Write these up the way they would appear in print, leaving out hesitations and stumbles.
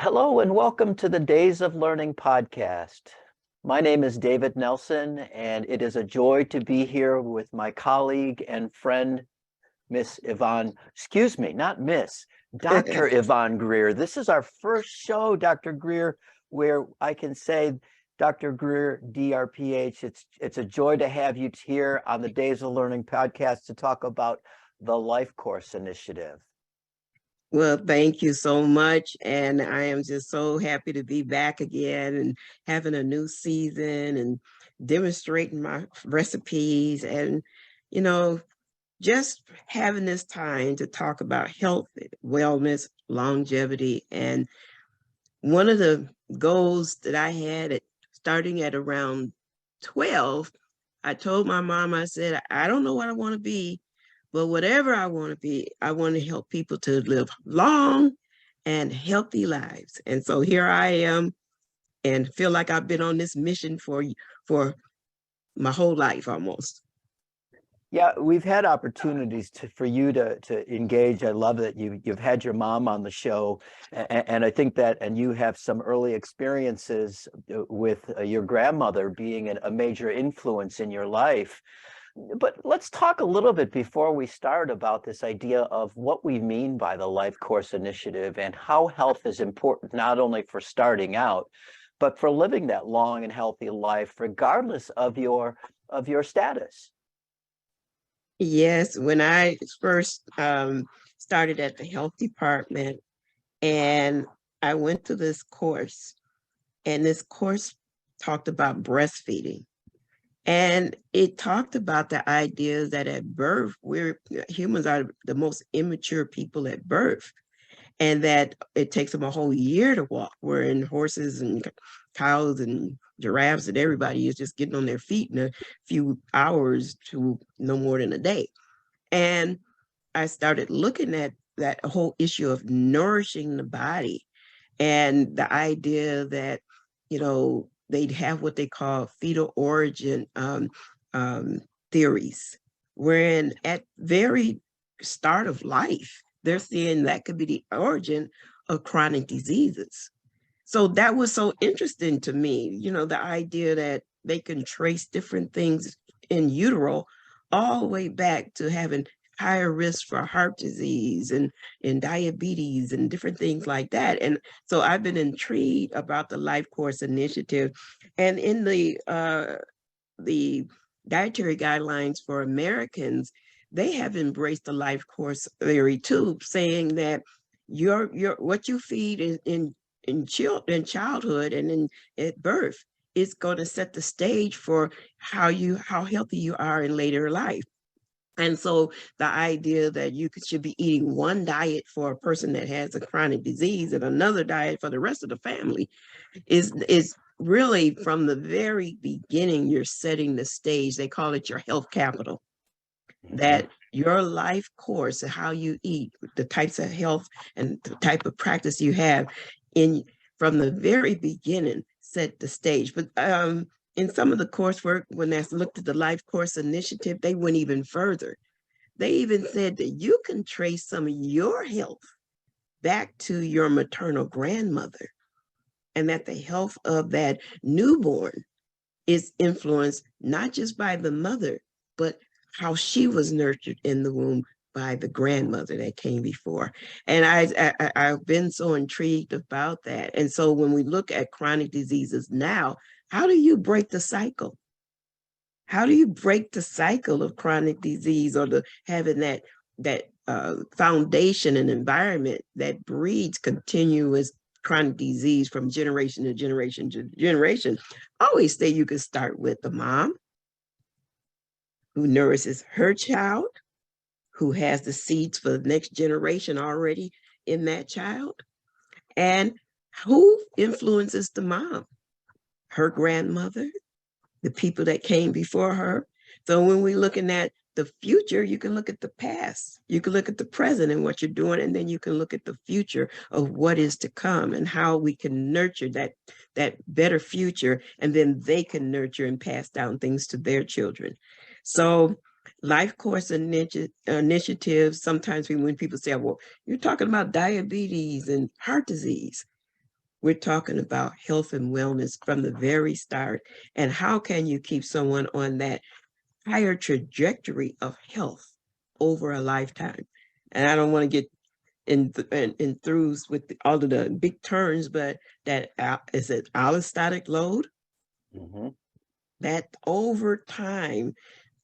Hello and welcome to the Days of Learning podcast. My name is David Nelson, and it is a joy to be here with my colleague and friend, Miss Yvonne, excuse me, not Miss, Dr. Yvonne Greer. This is our first show, Dr. Greer, where I can say, Dr. Greer, DrPH, it's a joy to have you here on the Days of Learning podcast to talk about the Lifecourse initiative. Well, thank you so much. And I am just so happy to be back again and having a new season and demonstrating my recipes and, just having this time to talk about health, wellness, longevity. And one of the goals that I had starting at around 12, I told my mom, I said, I don't know what I want to be, but whatever I want to be, I want to help people to live long and healthy lives. And so here I am and feel like I've been on this mission for my whole life almost. Yeah, we've had opportunities for you to engage. I love that you've had your mom on the show, and I think that, and you have some early experiences with your grandmother being a major influence in your life. But let's talk a little bit before we start about this idea of what we mean by the Lifecourse initiative and how health is important, not only for starting out, but for living that long and healthy life, regardless of your status. Yes, when I first started at the health department and I went to this course, and this course talked about breastfeeding. And it talked about the idea that at birth, humans are the most immature people at birth, and that it takes them a whole year to walk, wherein horses and cows and giraffes and everybody is just getting on their feet in a few hours to no more than a day. And I started looking at that whole issue of nourishing the body and the idea that, they'd have what they call fetal origin theories, wherein at very start of life, they're seeing that could be the origin of chronic diseases. So that was so interesting to me, the idea that they can trace different things in utero all the way back to having higher risk for heart disease and diabetes and different things like that. And so I've been intrigued about the Lifecourse initiative. And in the dietary guidelines for Americans, they have embraced the Lifecourse theory too, saying that your what you feed in childhood and at birth is going to set the stage for how healthy you are in later life. And so the idea that you should be eating one diet for a person that has a chronic disease and another diet for the rest of the family is really from the very beginning, you're setting the stage. They call it your health capital. That your life course, how you eat, the types of health and the type of practice you have from the very beginning set the stage. But in some of the coursework, when I looked at the Lifecourse initiative, they went even further. They even said that you can trace some of your health back to your maternal grandmother, and that the health of that newborn is influenced not just by the mother, but how she was nurtured in the womb by the grandmother that came before. And I've been so intrigued about that. And so when we look at chronic diseases now, how do you break the cycle? How do you break the cycle of chronic disease, or having that foundation and environment that breeds continuous chronic disease from generation to generation to generation? I always say you can start with the mom who nourishes her child, who has the seeds for the next generation already in that child. And who influences the mom? Her grandmother, the people that came before her. So when we're looking at the future, you can look at the past, you can look at the present and what you're doing, and then you can look at the future of what is to come and how we can nurture that better future, and then they can nurture and pass down things to their children. So Lifecourse initiatives, sometimes when people say, well, you're talking about diabetes and heart disease. we're talking about health and wellness from the very start. And how can you keep someone on that higher trajectory of health over a lifetime? And I don't want to get in throughs with all of the big terms, but that is it allostatic load, that over time,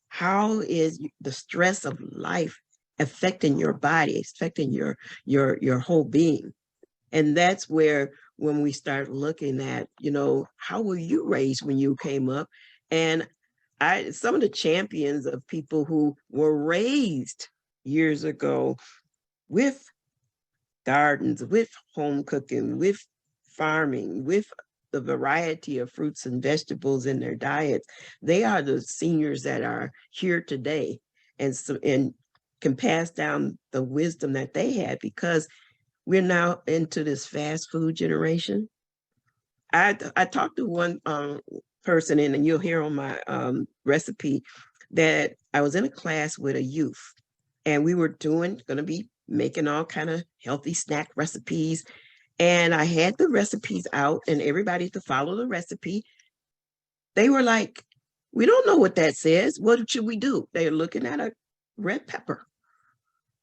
how is the stress of life affecting your body, affecting your whole being? And that's where, when we start looking at, how were you raised when you came up? And some of the champions of people who were raised years ago with gardens, with home cooking, with farming, with the variety of fruits and vegetables in their diets, they are the seniors that are here today, and can pass down the wisdom that they had, because we're now into this fast food generation. I talked to one person, and you'll hear on my recipe that I was in a class with a youth, and we were going to be making all kind of healthy snack recipes. And I had the recipes out and everybody to follow the recipe. They were like, we don't know what that says. What should we do? They're looking at a red pepper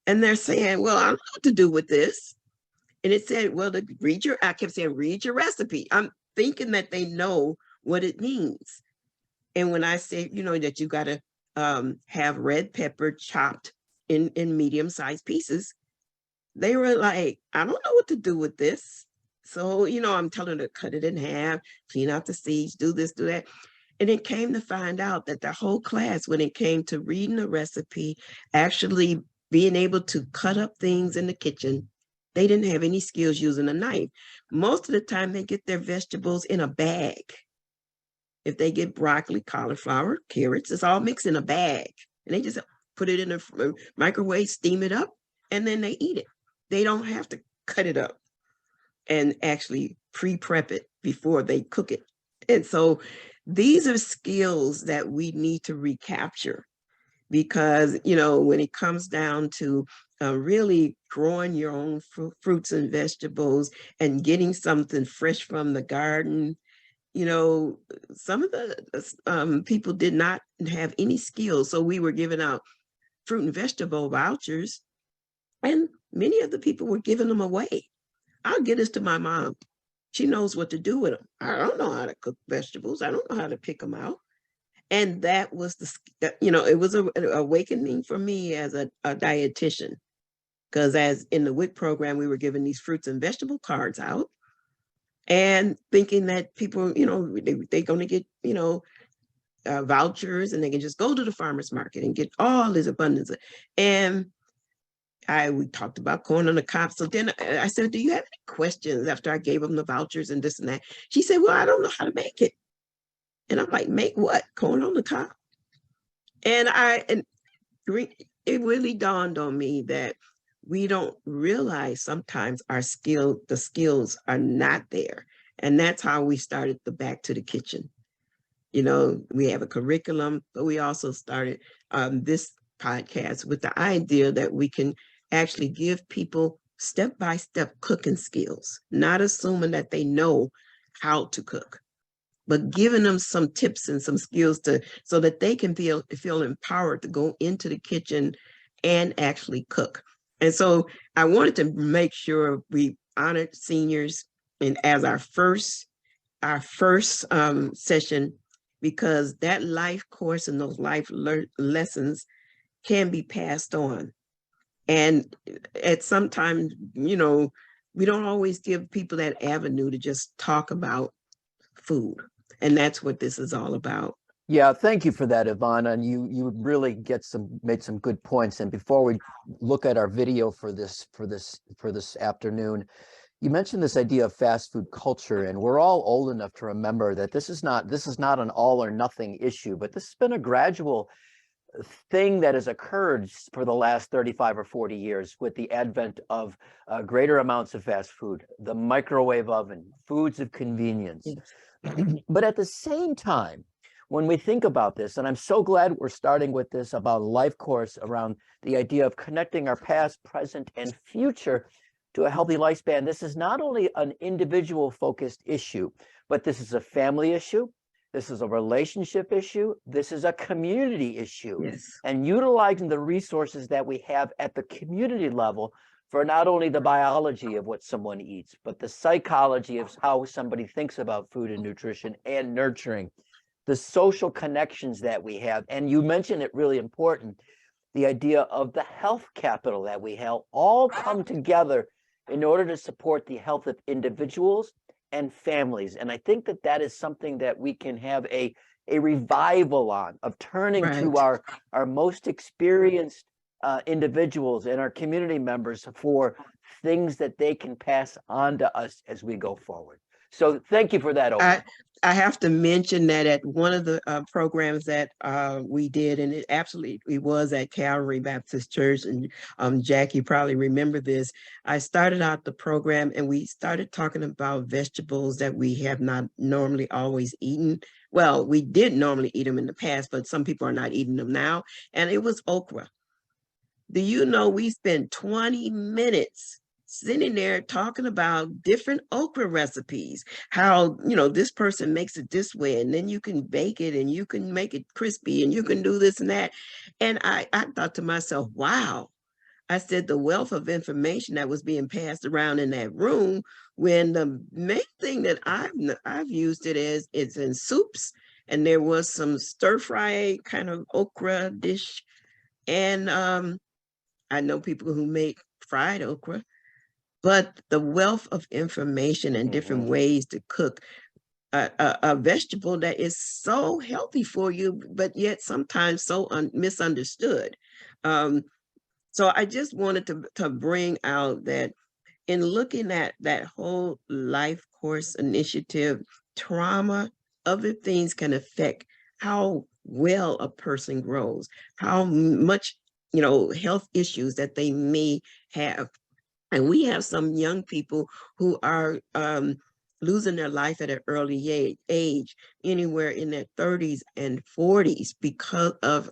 and they're saying, well, I don't know what to do with this. And it said, well, I kept saying, read your recipe. I'm thinking that they know what it means. And when I say, that you got to have red pepper chopped in medium-sized pieces, they were like, I don't know what to do with this. So, I'm telling them to cut it in half, clean out the seeds, do this, do that. And it came to find out that the whole class, when it came to reading the recipe, actually being able to cut up things in the kitchen, they didn't have any skills using a knife. Most of the time, they get their vegetables in a bag. If they get broccoli, cauliflower, carrots, it's all mixed in a bag. And they just put it in a microwave, steam it up, and then they eat it. They don't have to cut it up and actually pre-prep it before they cook it. And so these are skills that we need to recapture, because, when it comes down to really growing your own fruits and vegetables and getting something fresh from the garden, some of the people did not have any skills. So we were giving out fruit and vegetable vouchers, and many of the people were giving them away. I'll get this to my mom. She knows what to do with them. I don't know how to cook vegetables. I don't know how to pick them out. And that was it was an awakening for me as a dietitian, because as in the WIC program, we were giving these fruits and vegetable cards out and thinking that people, they're going to get, vouchers, and they can just go to the farmer's market and get all this abundance. And we talked about corn on the cob. So then I said, do you have any questions after I gave them the vouchers and this and that? She said, well, I don't know how to make it. And I'm like, make what? Corn on the cob? And it really dawned on me that we don't realize sometimes the skills are not there. And that's how we started the Back to the Kitchen. We have a curriculum, but we also started this podcast with the idea that we can actually give people step-by-step cooking skills, not assuming that they know how to cook, but giving them some tips and some skills so that they can feel empowered to go into the kitchen and actually cook. And so I wanted to make sure we honored seniors and as our first session, because that life course and those life lessons can be passed on. And at some time, we don't always give people that avenue to just talk about food. And that's what this is all about. Yeah, thank you for that, Yvonne. And you really made some good points. And before we look at our video for this afternoon, you mentioned this idea of fast food culture, and we're all old enough to remember that this is not an all or nothing issue, but this has been a gradual thing that has occurred for the last 35 or 40 years with the advent of greater amounts of fast food, the microwave oven, foods of convenience. Yes. But at the same time, when we think about this, and I'm so glad we're starting with this about Lifecourse around the idea of connecting our past, present, and future, to a healthy lifespan, this is not only an individual focused issue, but this is a family issue. This is a relationship issue. This is a community issue. Yes. And utilizing the resources that we have at the community level for not only the biology of what someone eats, but the psychology of how somebody thinks about food and nutrition and nurturing, the social connections that we have. And you mentioned it really important, the idea of the health capital that we have all come together in order to support the health of individuals and families. And I think that that is something that we can have a revival on, of turning to our most experienced individuals and our community members for things that they can pass on to us as we go forward. So thank you for that. I have to mention that at one of the programs that we did, and it absolutely was at Calvary Baptist Church, and Jack, you probably remember this. I started out the program and we started talking about vegetables that we have not normally always eaten. Well, we did normally eat them in the past, but some people are not eating them now. And it was okra. Do you know we spent 20 minutes sitting there talking about different okra recipes, how, you know, this person makes it this way, and then you can bake it and you can make it crispy and you can do this and that. And I thought to myself, wow. I said the wealth of information that was being passed around in that room, when the main thing that I've used it as, it's in soups, and there was some stir fry kind of okra dish. And I know people who make fried okra, but the wealth of information and different ways to cook a vegetable that is so healthy for you, but yet sometimes so misunderstood. So I just wanted to bring out that in looking at that whole life course initiative, trauma, other things can affect how well a person grows, how much, you know, health issues that they may have. And we have some young people who are losing their life at an early age, anywhere in their 30s and 40s, because of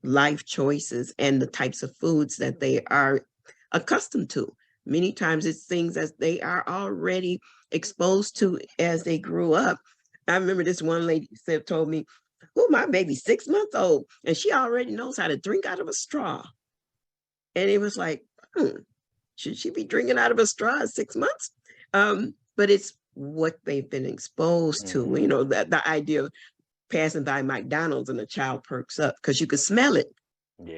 life choices and the types of foods that they are accustomed to. Many times it's things that they are already exposed to as they grew up. I remember this one lady told me, oh, my baby's 6 months old and she already knows how to drink out of a straw. And it was like, should she be drinking out of a straw at 6 months? But it's what they've been exposed to, you know, the idea of passing by McDonald's and a child perks up because you could smell it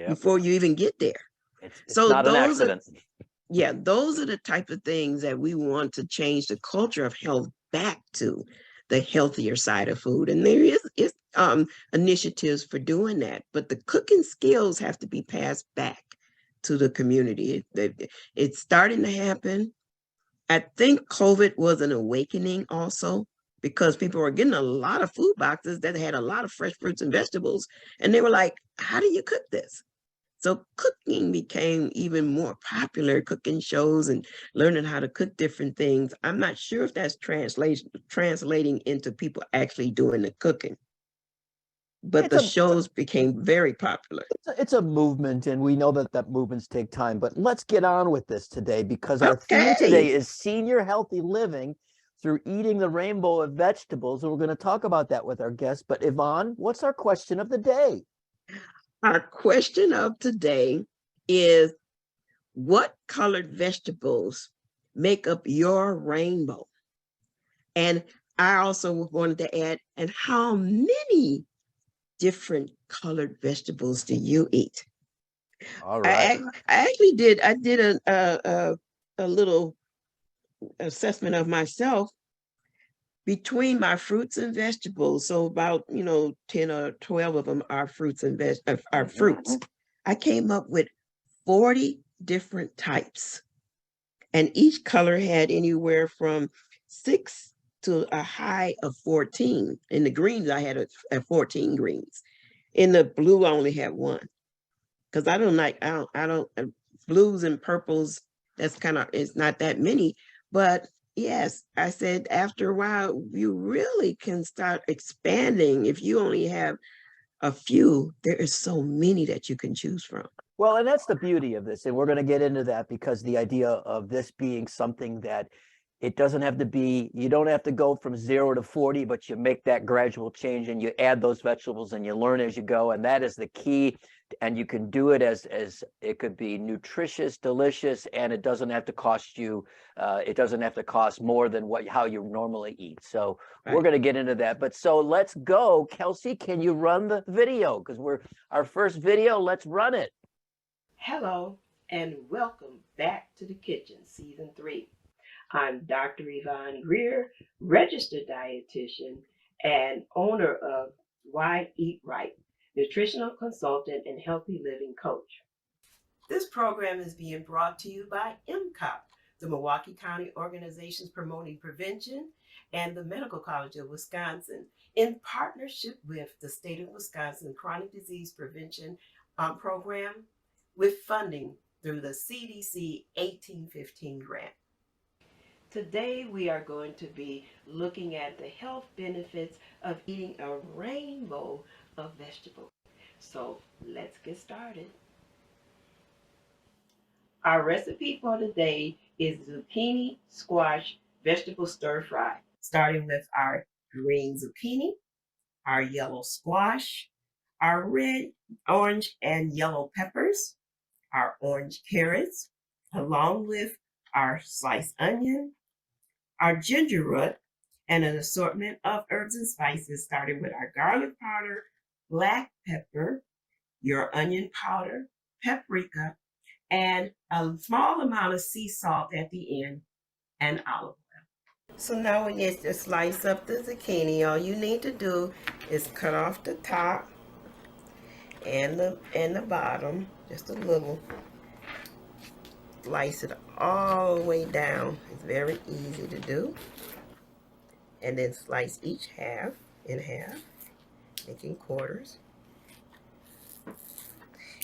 before you even get there. It's not an accident. Those are the type of things that we want to change the culture of health back to the healthier side of food. And there is initiatives for doing that, but the cooking skills have to be passed back to the community. It's starting to happen. I think COVID was an awakening also, because people were getting a lot of food boxes that had a lot of fresh fruits and vegetables. And they were like, how do you cook this? So cooking became even more popular, cooking shows and learning how to cook different things. I'm not sure if that's translating into people actually doing the cooking. But the shows became very popular. It's a movement, and we know that movements take time. But let's get on with this today, because our theme today is senior healthy living through eating the rainbow of vegetables. And we're going to talk about that with our guests. But Yvonne, what's our question of the day? Our question of today is, what colored vegetables make up your rainbow? And I also wanted to add, and how many different colored vegetables do you eat? All right. I actually did a little assessment of myself between my fruits and vegetables. So about, 10 or 12 of them are fruits and are fruits. I came up with 40 different types, and each color had anywhere from 6 to a high of 14. In the greens, I had 14 greens. In the blue, I only had 1, because I don't blues and purples. It's not that many. But yes, I said after a while, you really can start expanding. If you only have a few, there is so many that you can choose from. Well, and that's the beauty of this. And we're going to get into that because the idea of this being something that it doesn't have to be, you don't have to go from 0 to 40, but you make that gradual change and you add those vegetables and you learn as you go. And that is the key. And you can do it as it could be nutritious, delicious, and it doesn't have to cost you, it doesn't have to cost more than how you normally eat. So we're going to get into that. But so let's go. Kelsey, can you run the video? Because our first video, let's run it. Hello and welcome back to the kitchen, season 3. I'm Dr. Yvonne Greer, registered dietitian and owner of Why Eat Right, nutritional consultant and healthy living coach. This program is being brought to you by MCOP, the Milwaukee County Organizations Promoting Prevention, and the Medical College of Wisconsin, in partnership with the State of Wisconsin Chronic Disease Prevention Program, with funding through the CDC 1815 grant. Today we are going to be looking at the health benefits of eating a rainbow of vegetables. So let's get started. Our recipe for today is zucchini squash vegetable stir fry, starting with our green zucchini, our yellow squash, our red, orange, and yellow peppers, our orange carrots, along with our sliced onion, our ginger root, and an assortment of herbs and spices, starting with our garlic powder, black pepper, your onion powder, paprika, and a small amount of sea salt at the end, and olive oil. So now when you just slice up the zucchini, all you need to do is cut off the top and the bottom, just a little. Slice it all the way down. It's very easy to do. And then slice each half in half, making quarters.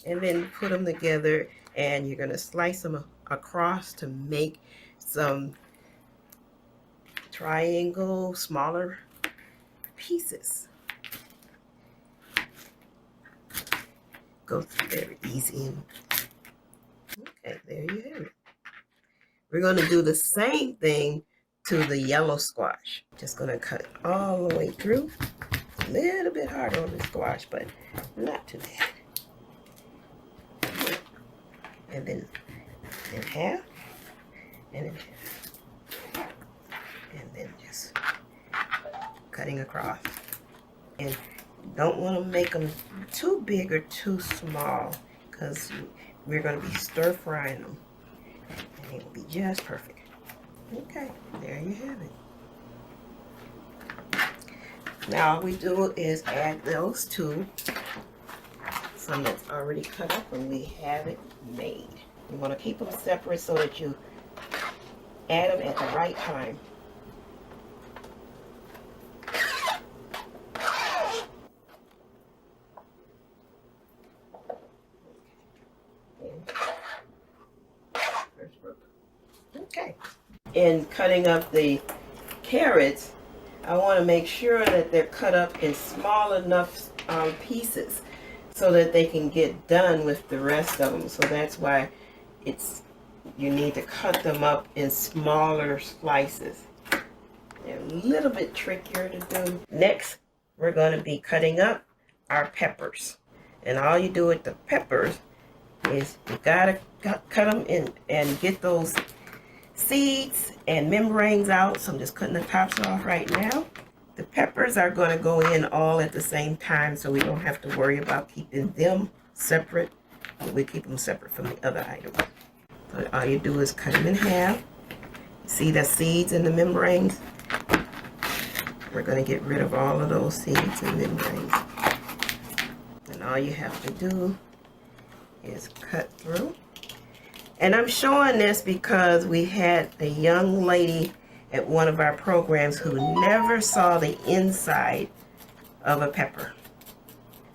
And then put them together, and you're going to slice them across to make some triangle, smaller pieces. Goes very easy. Okay, there you have it. We're going to do the same thing to the yellow squash. Just going to cut it all the way through. A little bit harder on the squash, but not too bad. And then in half, and in half. And then just cutting across. And don't want to make them too big or too small, because we're going to be stir frying them, and it will be just perfect. Okay, there you have it. Now all we do is add those two, some that's already cut up, and we have it made. You want to keep them separate so that you add them at the right time. Okay. In cutting up the carrots, I want to make sure that they're cut up in small enough pieces so that they can get done with the rest of them. So that's why you need to cut them up in smaller slices. They're a little bit trickier to do. Next, we're going to be cutting up our peppers. And all you do with the peppers is you gotta cut them in and get those seeds and membranes out. So I'm just cutting the tops off right now. The peppers are going to go in all at the same time, so we don't have to worry about keeping them separate. We keep them separate from the other items. So all you do is cut them in half. See the seeds and the membranes? We're going to get rid of all of those seeds and membranes. And all you have to do is cut through. And I'm showing this because we had a young lady at one of our programs who never saw the inside of a pepper.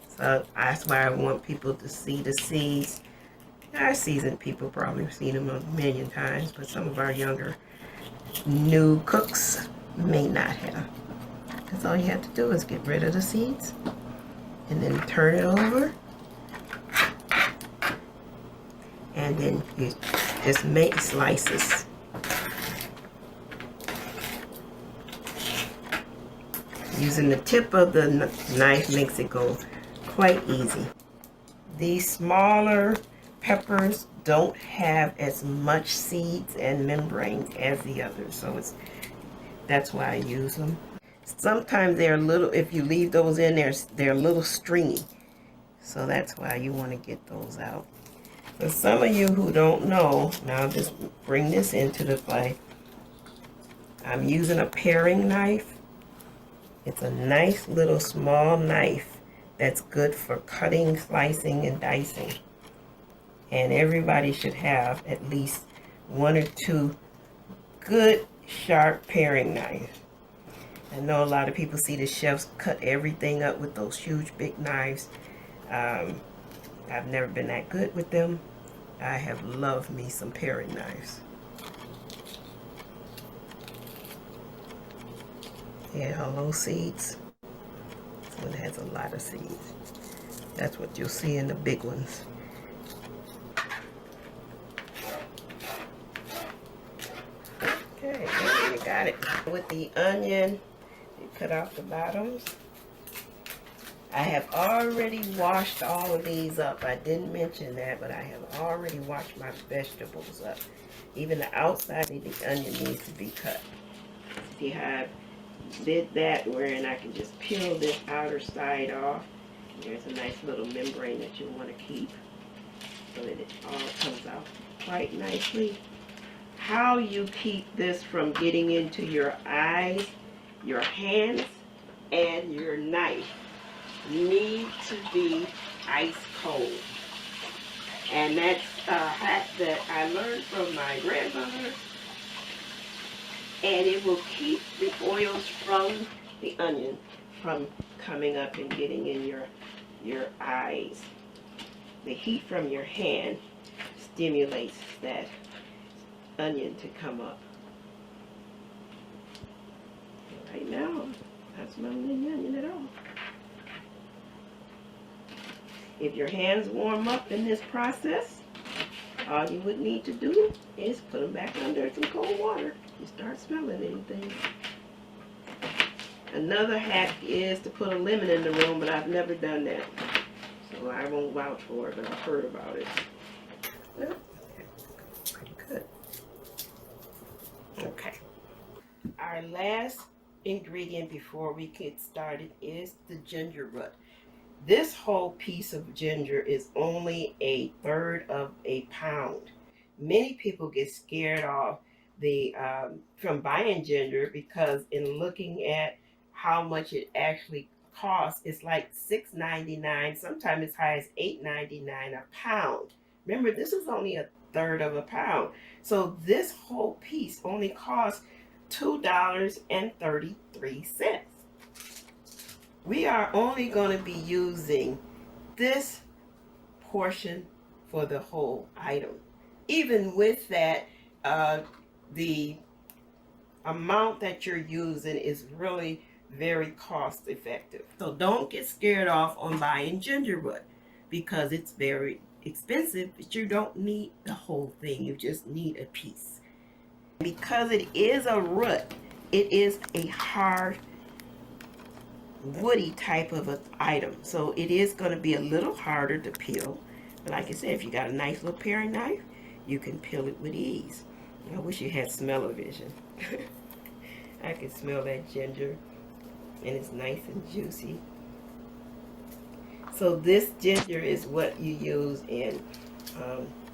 So that's why I want people to see the seeds. Our seasoned people probably have seen them a million times, but some of our younger new cooks may not have. Because all you have to do is get rid of the seeds and then turn it over and then you just make slices. Using the tip of the knife makes it go quite easy. These smaller peppers don't have as much seeds and membranes as the others, so that's why I use them. Sometimes they're a little, if you leave those in there, they're a little stringy, so that's why you want to get those out. For some of you who don't know, now I'll just bring this into the play. I'm using a paring knife. It's a nice little small knife that's good for cutting, slicing, and dicing. And everybody should have at least 1 or 2 good sharp paring knives. I know a lot of people see the chefs cut everything up with those huge big knives. I've never been that good with them. I have loved me some paring knives. Yeah, all those seeds. This one has a lot of seeds. That's what you'll see in the big ones. Okay, you got it. With the onion, you cut off the bottoms. I have already washed all of these up. I didn't mention that, but I have already washed my vegetables up. Even the outside of the onion needs to be cut. See how I did that, wherein I can just peel this outer side off. There's a nice little membrane that you want to keep so that it all comes out quite nicely. How you keep this from getting into your eyes, your hands, and your knife need to be ice cold. And that's a hack that I learned from my grandmother. And it will keep the oils from the onion from coming up and getting in your eyes. The heat from your hand stimulates that onion to come up. Right now, I'm not smelling any onion at all. If your hands warm up in this process, all you would need to do is put them back under some cold water. You start smelling anything. Another hack is to put a lemon in the room, but I've never done that. So I won't vouch for it, but I've heard about it. Well, pretty good. Okay. Our last ingredient before we get started is the ginger root. This whole piece of ginger is only 1/3 of a pound. Many people get scared off from buying ginger because in looking at how much it actually costs, it's like $6.99, sometimes as high as $8.99 a pound. Remember, this is only 1/3 of a pound. So this whole piece only costs $2.33. We are only going to be using this portion for the whole item. Even with that, the amount that you're using is really very cost effective. So don't get scared off on buying ginger root because it's very expensive, but you don't need the whole thing. You just need a piece. Because it is a root, it is a hard, woody type of an item. So it is going to be a little harder to peel. But like I said, if you got a nice little paring knife, you can peel it with ease. I wish you had smell-o-vision. I can smell that ginger, and it's nice and juicy. So this ginger is what you use in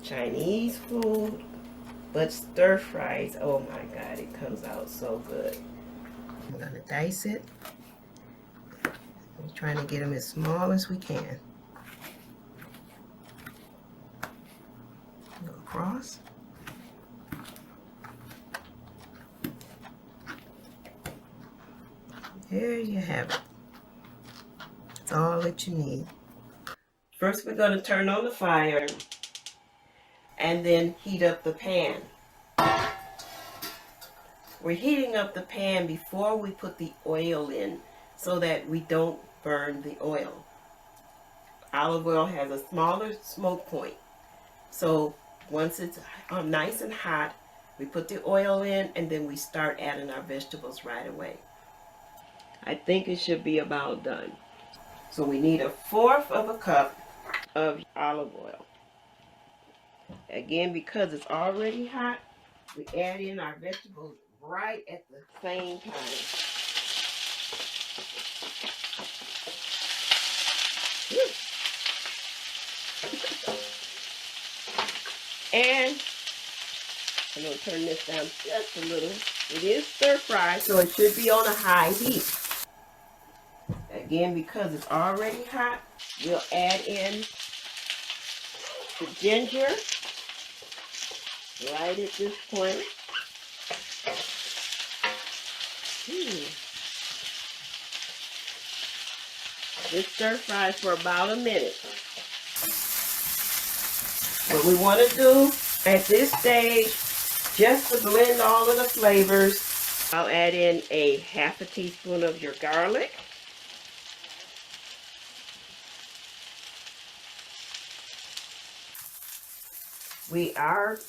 Chinese food, but stir fries, oh my God, it comes out so good. I'm gonna dice it. We're trying to get them as small as we can. Go across. There you have it. That's all that you need. First, we're going to turn on the fire and then heat up the pan. We're heating up the pan before we put the oil in so that we don't burn the oil. Olive oil has a smaller smoke point. So Once it's nice and hot, we put the oil in and then we start adding our vegetables right away. I think it should be about done. So we need 1/4 of a cup of olive oil. Again, because it's already hot, we add in our vegetables right at the same time. And I'm going to turn this down just a little. It is stir fry, so it should be on a high heat. Again, because it's already hot, we'll add in the ginger right at this point. Just stir fry for about a minute. What we want to do at this stage, just to blend all of the flavors, I'll add in 1/2 teaspoon of your garlic. We are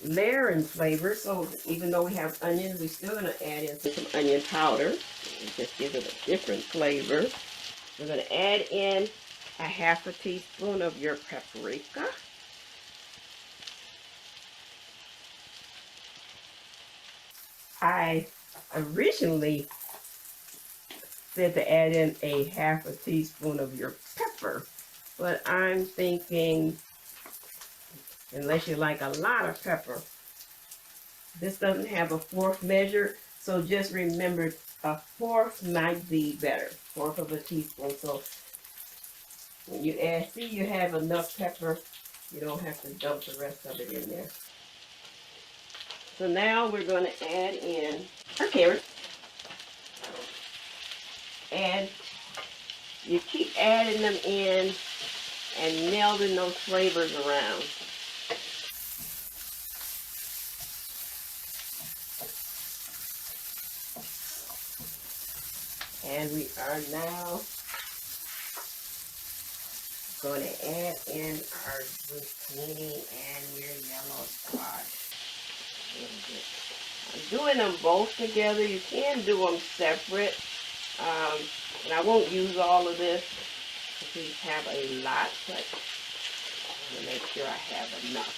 layering flavor, so even though we have onions, we're still going to add in some onion powder. It just gives it a different flavor. We're going to add in 1/2 teaspoon of your paprika. I originally said to add in 1/2 teaspoon of your pepper, but I'm thinking, unless you like a lot of pepper, this doesn't have a 1/4 measure, so just remember 1/4 might be better, 1/4 of a teaspoon. So when you add, see you have enough pepper, you don't have to dump the rest of it in there. So now we're going to add in our carrots. And you keep adding them in and melding those flavors around. And we are now going to add in our zucchini and your yellow squash. I'm doing them both together. You can do them separate. And I won't use all of this because we have a lot, but I'm going to make sure I have enough.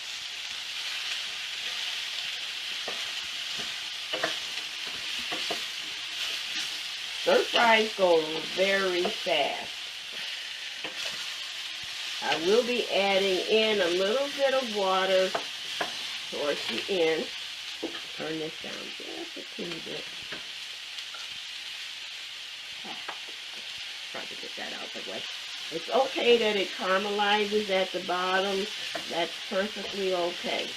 Stir fries go very fast. I will be adding in a little bit of water towards the end. Turn this down just a teeny bit. Try to get that out the way. It's okay that it caramelizes at the bottom. That's perfectly okay.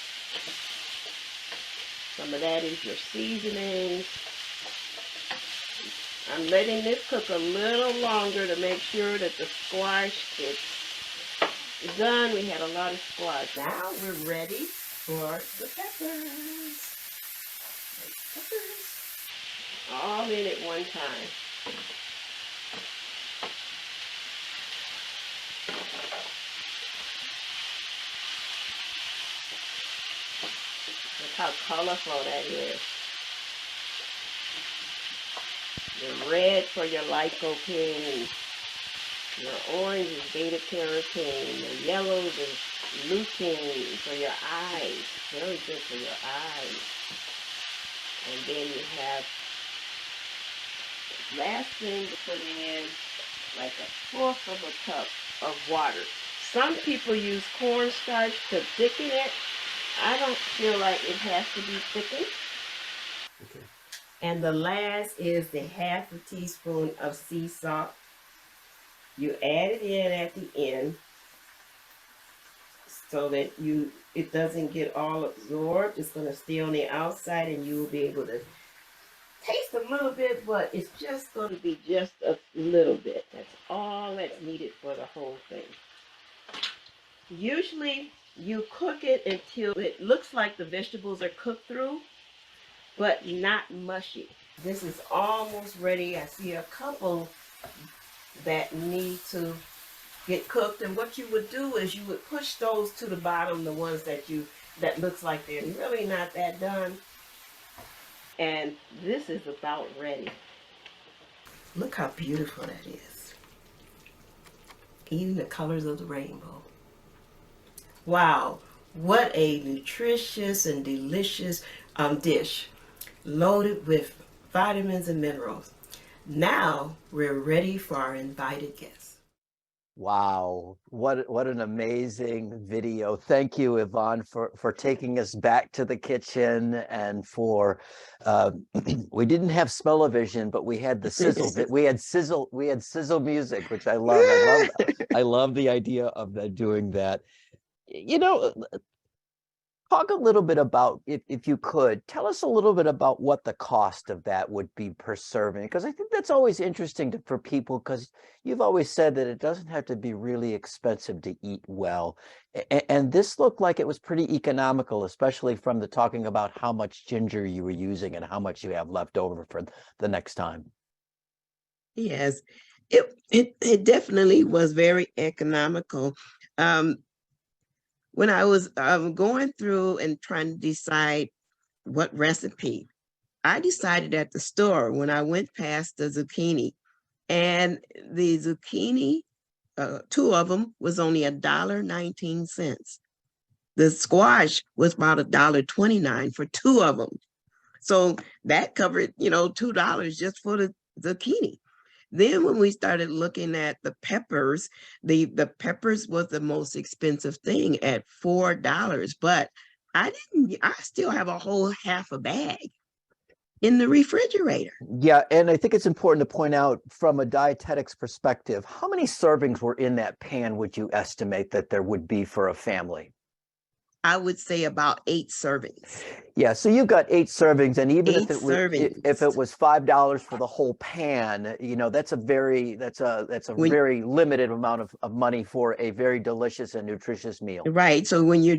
Some of that is your seasoning. I'm letting this cook a little longer to make sure that the squash is done. We had a lot of squash. Now we're ready for the peppers. All in at one time. Look how colorful that is. Your red for your lycopene, your orange is beta carotene, your yellow is lutein for your eyes, very good for your eyes. And then you have, last thing to put in, like 1/4 of a cup of water. Some people use cornstarch to thicken it. I don't feel like it has to be thickened. Okay. And the last is the 1/2 teaspoon of sea salt. You add it in at the end so that it doesn't get all absorbed. It's going to stay on the outside and you will be able to taste a little bit, but it's just going to be just a little bit. That's all that's needed for the whole thing. Usually you cook it until it looks like the vegetables are cooked through, but not mushy. This is almost ready. I see a couple that need to get cooked. And what you would do is you would push those to the bottom, the ones that looks like they're really not that done. And this is about ready. Look how beautiful that is. Even the colors of the rainbow. Wow, what a nutritious and delicious dish, loaded with vitamins and minerals. Now we're ready for our invited guests. Wow, what an amazing video. Thank you, Yvonne, for taking us back to the kitchen, and for we didn't have smell-o-vision, but we had the sizzle. We had sizzle music, which I love. I love the idea of doing that. You know, talk a little bit about, if you could, tell us a little bit about what the cost of that would be per serving, because I think that's always interesting for people, because you've always said that it doesn't have to be really expensive to eat well. And this looked like it was pretty economical, especially from the talking about how much ginger you were using and how much you have left over for the next time. Yes, it definitely was very economical. When I was going through and trying to decide what recipe, I decided at the store when I went past the zucchini, and the zucchini, two of them was only $1.19. The squash was about $1.29 for two of them. So that covered, $2 just for the zucchini. Then when we started looking at the peppers, the peppers was the most expensive thing at $4. But I still have a whole half a bag in the refrigerator. Yeah, and I think it's important to point out, from a dietetics perspective, how many servings were in that pan would you estimate that there would be for a family? I would say about 8 servings. Yeah, so you've got 8 servings, and even if it was $5 for the whole pan, that's a very very limited amount of money for a very delicious and nutritious meal. Right. So when you're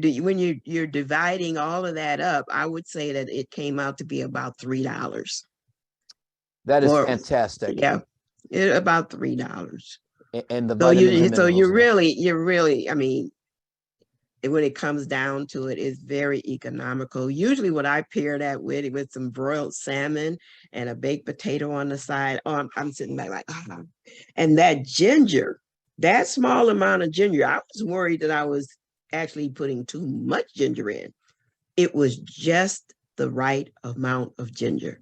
dividing all of that up, I would say that it came out to be about $3. That is fantastic. Yeah, about $3. And the vitamins and minerals. You're really, I mean, when it comes down to it, it's very economical. Usually what I pair that with some broiled salmon and a baked potato on the side. Oh, I'm sitting back like, and that ginger, that small amount of ginger, I was worried that I was actually putting too much ginger in. It was just the right amount of ginger,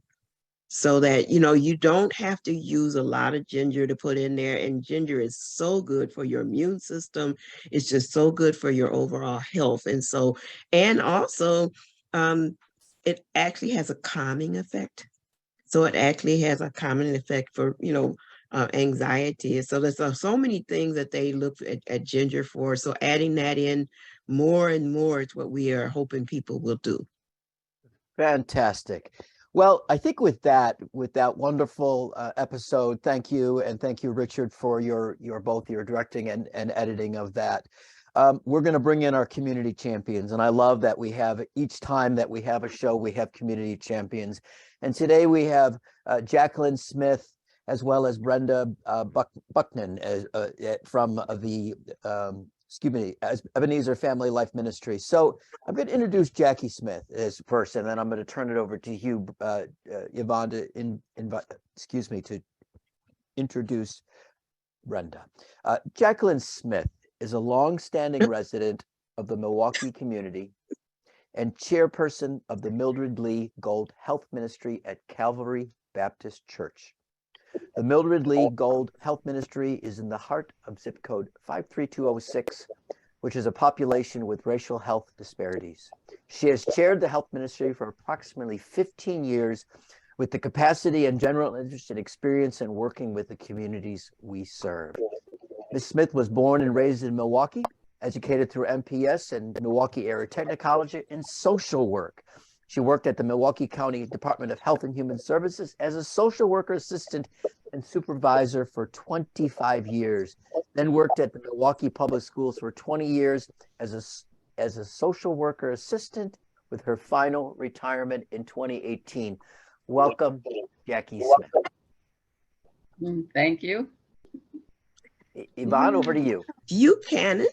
so that you don't have to use a lot of ginger to put in there. And ginger is so good for your immune system. It's just so good for your overall health. And also it actually has a calming effect. So it actually has a calming effect for anxiety. So there's so many things that they look at ginger for. So adding that in more and more is what we are hoping people will do. Fantastic. Well, I think with that wonderful episode, thank you, and thank you, Richard, for your both your directing and editing of that. We're going to bring in our community champions, and I love that we have, each time that we have a show, we have community champions. And today we have Jacqueline Smith, as well as Brenda Buchanan from the Ebenezer Family Life Ministry. So I'm going to introduce Jackie Smith as first, and then I'm going to turn it over to you, Yvonne, to introduce Brenda. Jacqueline Smith is a long-standing resident of the Milwaukee community and chairperson of the Mildred Lee Gold Health Ministry at Calvary Baptist Church. The Mildred Lee Gold Health Ministry is in the heart of zip code 53206, which is a population with racial health disparities. She has chaired the health ministry for approximately 15 years, with the capacity and general interest and experience in working with the communities we serve. Ms. Smith was born and raised in Milwaukee, educated through MPS and Milwaukee Area Technology in social work. She worked at the Milwaukee County Department of Health and Human Services as a social worker assistant and supervisor for 25 years, then worked at the Milwaukee Public Schools for 20 years as a social worker assistant, with her final retirement in 2018. Welcome, Jackie Smith. Thank you. Yvonne, over to you. Buchanan,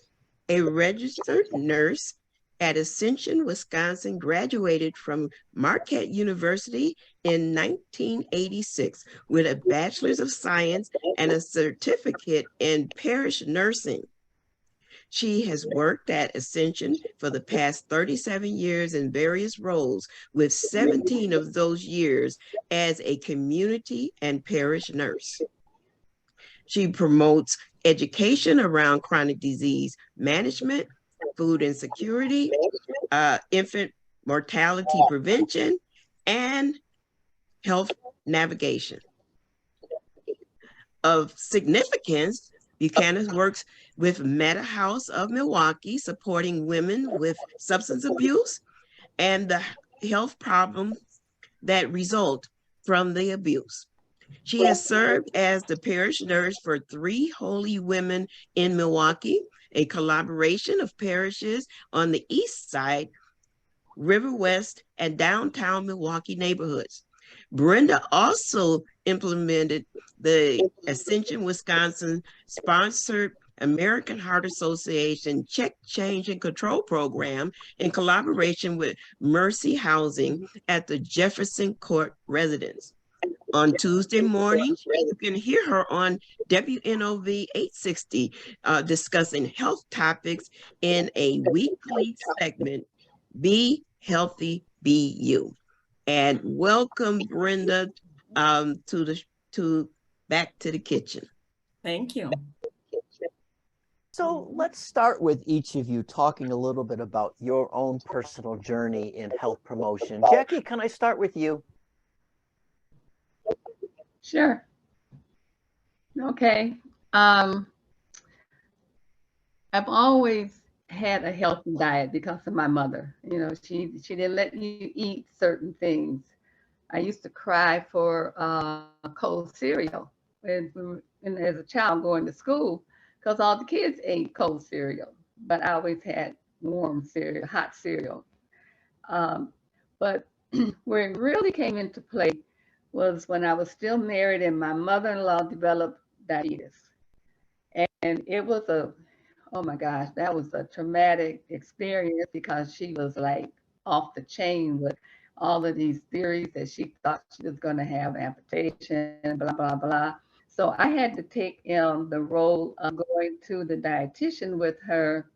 a registered nurse at Ascension, Wisconsin, graduated from Marquette University in 1986 with a Bachelor's of Science and a certificate in parish nursing. She has worked at Ascension for the past 37 years in various roles, with 17 of those years as a community and parish nurse. She promotes education around chronic disease management, food insecurity, infant mortality prevention, and health navigation. Of significance, Buchanan works with Meta House of Milwaukee, supporting women with substance abuse and the health problems that result from the abuse. She has served as the parish nurse for 3 Holy Women in Milwaukee, a collaboration of parishes on the east side, River West, and downtown Milwaukee neighborhoods. Brenda also implemented the Ascension, Wisconsin sponsored American Heart Association Check, Change, and Control program in collaboration with Mercy Housing at the Jefferson Court residence. On Tuesday mornings, you can hear her on WNOV 860 discussing health topics in a weekly segment, Be Healthy, Be You. And welcome, Brenda, to back to the kitchen. Thank you. So let's start with each of you talking a little bit about your own personal journey in health promotion. Jackie, can I start with you? Sure. Okay. I've always had a healthy diet because of my mother. You know, she didn't let you eat certain things. I used to cry for cold cereal as a child going to school because all the kids ate cold cereal, but I always had warm cereal, hot cereal. But where it really came into play was when I was still married and my mother-in-law developed diabetes. And it was oh my gosh, that was a traumatic experience because she was like off the chain with all of these theories that she thought she was going to have amputation, blah, blah, blah. So I had to take the role of going to the dietitian with her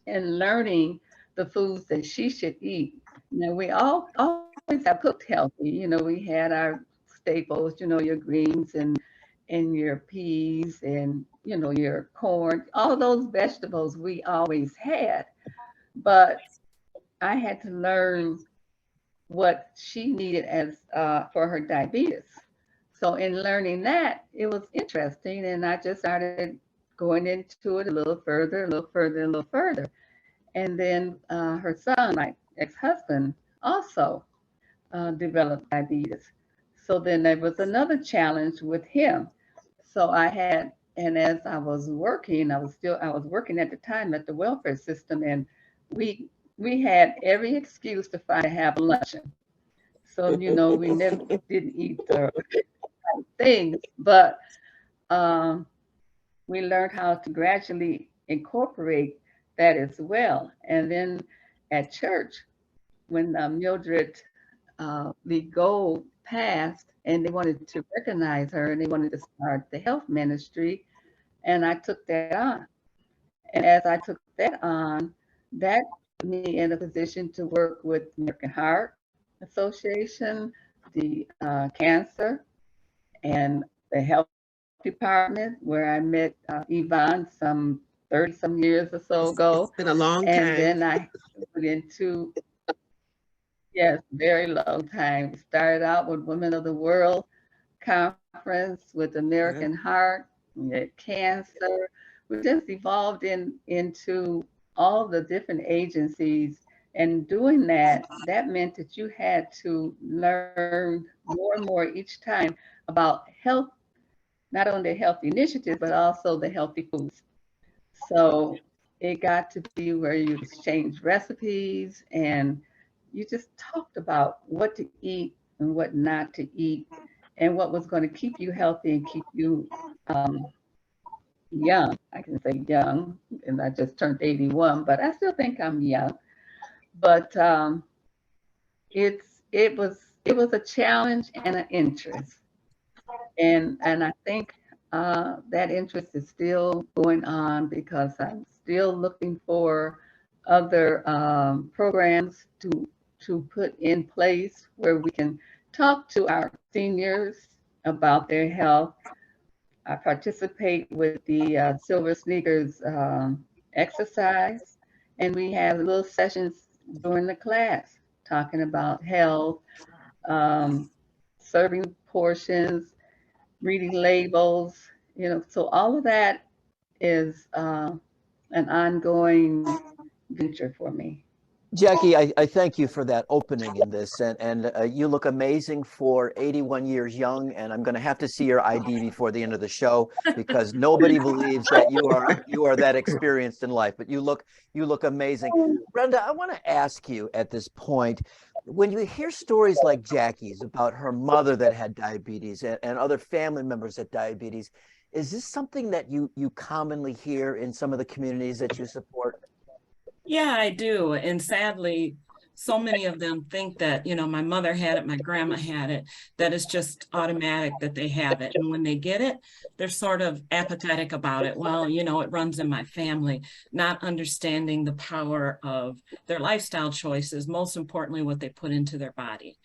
and learning the foods that she should eat. Now, we always have cooked healthy. You know, we had our staples, you know, your greens and your peas and, you know, your corn, all those vegetables we always had. But I had to learn what she needed as for her diabetes. So in learning that, it was interesting. And I just started going into it a little further, a little further, a little further. And then her son, my ex-husband, also developed diabetes. So then there was another challenge with him. So I had, and as I was working, I was working at the time at the welfare system, and we had every excuse to find to have luncheon. So, you know, we never didn't eat the things, but we learned how to gradually incorporate that as well. And then at church, when Mildred Lee Gold passed, and they wanted to recognize her, and they wanted to start the health ministry, and I took that on. And as I took that on, that put me in a position to work with American Heart Association, the cancer, and the health department, where I met Yvonne some 30 some years or so ago. It's been a long time. And then I went into, yes, very long time. Started out with Women of the World Conference with American Heart, we had cancer. We just evolved into all the different agencies. And doing that meant that you had to learn more and more each time about health, not only healthy initiatives, but also the healthy foods. So it got to be where you exchanged recipes and you just talked about what to eat and what not to eat and what was going to keep you healthy and keep you young. I can say young, and I just turned 81, but I still think I'm young. But it was a challenge and an interest, and I think that interest is still going on because I'm still looking for other programs to put in place where we can talk to our seniors about their health. I participate with the Silver Sneakers exercise, and we have little sessions during the class talking about health, um, serving portions, reading labels, so all of that is an ongoing venture for me. Jackie, I thank you for that opening in this, and you look amazing for 81 years young, and I'm going to have to see your ID before the end of the show because nobody believes that you are that experienced in life. But you look amazing, Brenda. I want to ask you at this point, when you hear stories like Jackie's about her mother that had diabetes and other family members that diabetes, is this something that you commonly hear in some of the communities that you support? Yeah, I do. And sadly, so many of them think that, my mother had it, my grandma had it, that it's just automatic that they have it. And when they get it, they're sort of apathetic about it. Well, it runs in my family, not understanding the power of their lifestyle choices, most importantly, what they put into their body.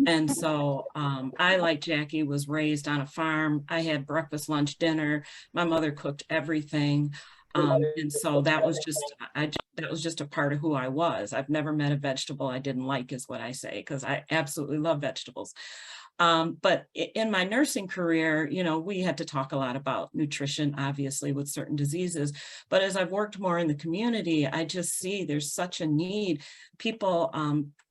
And so I, like Jackie, was raised on a farm. I had breakfast, lunch, dinner. My mother cooked everything. And so that was just a part of who I was. I've never met a vegetable I didn't like, is what I say, because I absolutely love vegetables. But in my nursing career, we had to talk a lot about nutrition, obviously, with certain diseases. But as I've worked more in the community, I just see there's such a need. People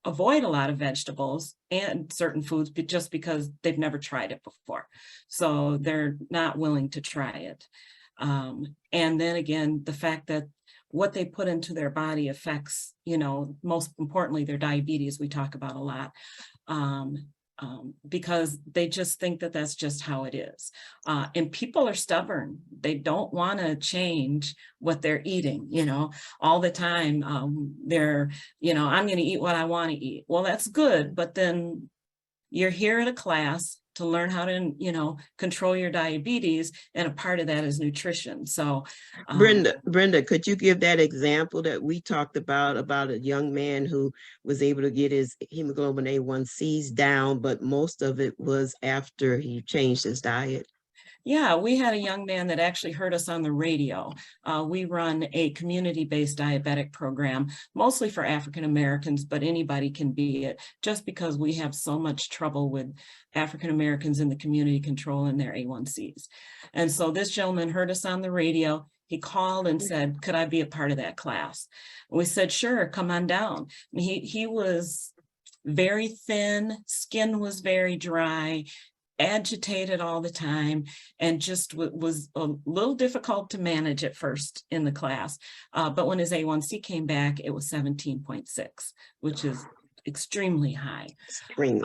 avoid a lot of vegetables and certain foods just because they've never tried it before. So they're not willing to try it. And then again, the fact that what they put into their body affects, most importantly, their diabetes, we talk about a lot, because they just think that that's just how it is. And people are stubborn. They don't want to change what they're eating, all the time. They're, I'm going to eat what I want to eat. Well, that's good. But then you're here at a class to learn how to, control your diabetes. And a part of that is nutrition. So Brenda, could you give that example that we talked about a young man who was able to get his hemoglobin A1Cs down, but most of it was after he changed his diet? Yeah, we had a young man that actually heard us on the radio. We run a community-based diabetic program, mostly for African Americans, but anybody can be it, just because we have so much trouble with African Americans in the community controlling their A1Cs. And so this gentleman heard us on the radio. He called and said, could I be a part of that class? We said, sure, come on down. And he was very thin, skin was very dry, agitated all the time, and just was a little difficult to manage at first in the class. But when his A1C came back, it was 17.6, which is extremely high. Extremely.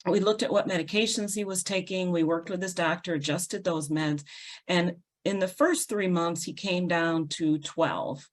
We looked at what medications he was taking. We worked with his doctor, adjusted those meds. And in the first 3 months, he came down to 12,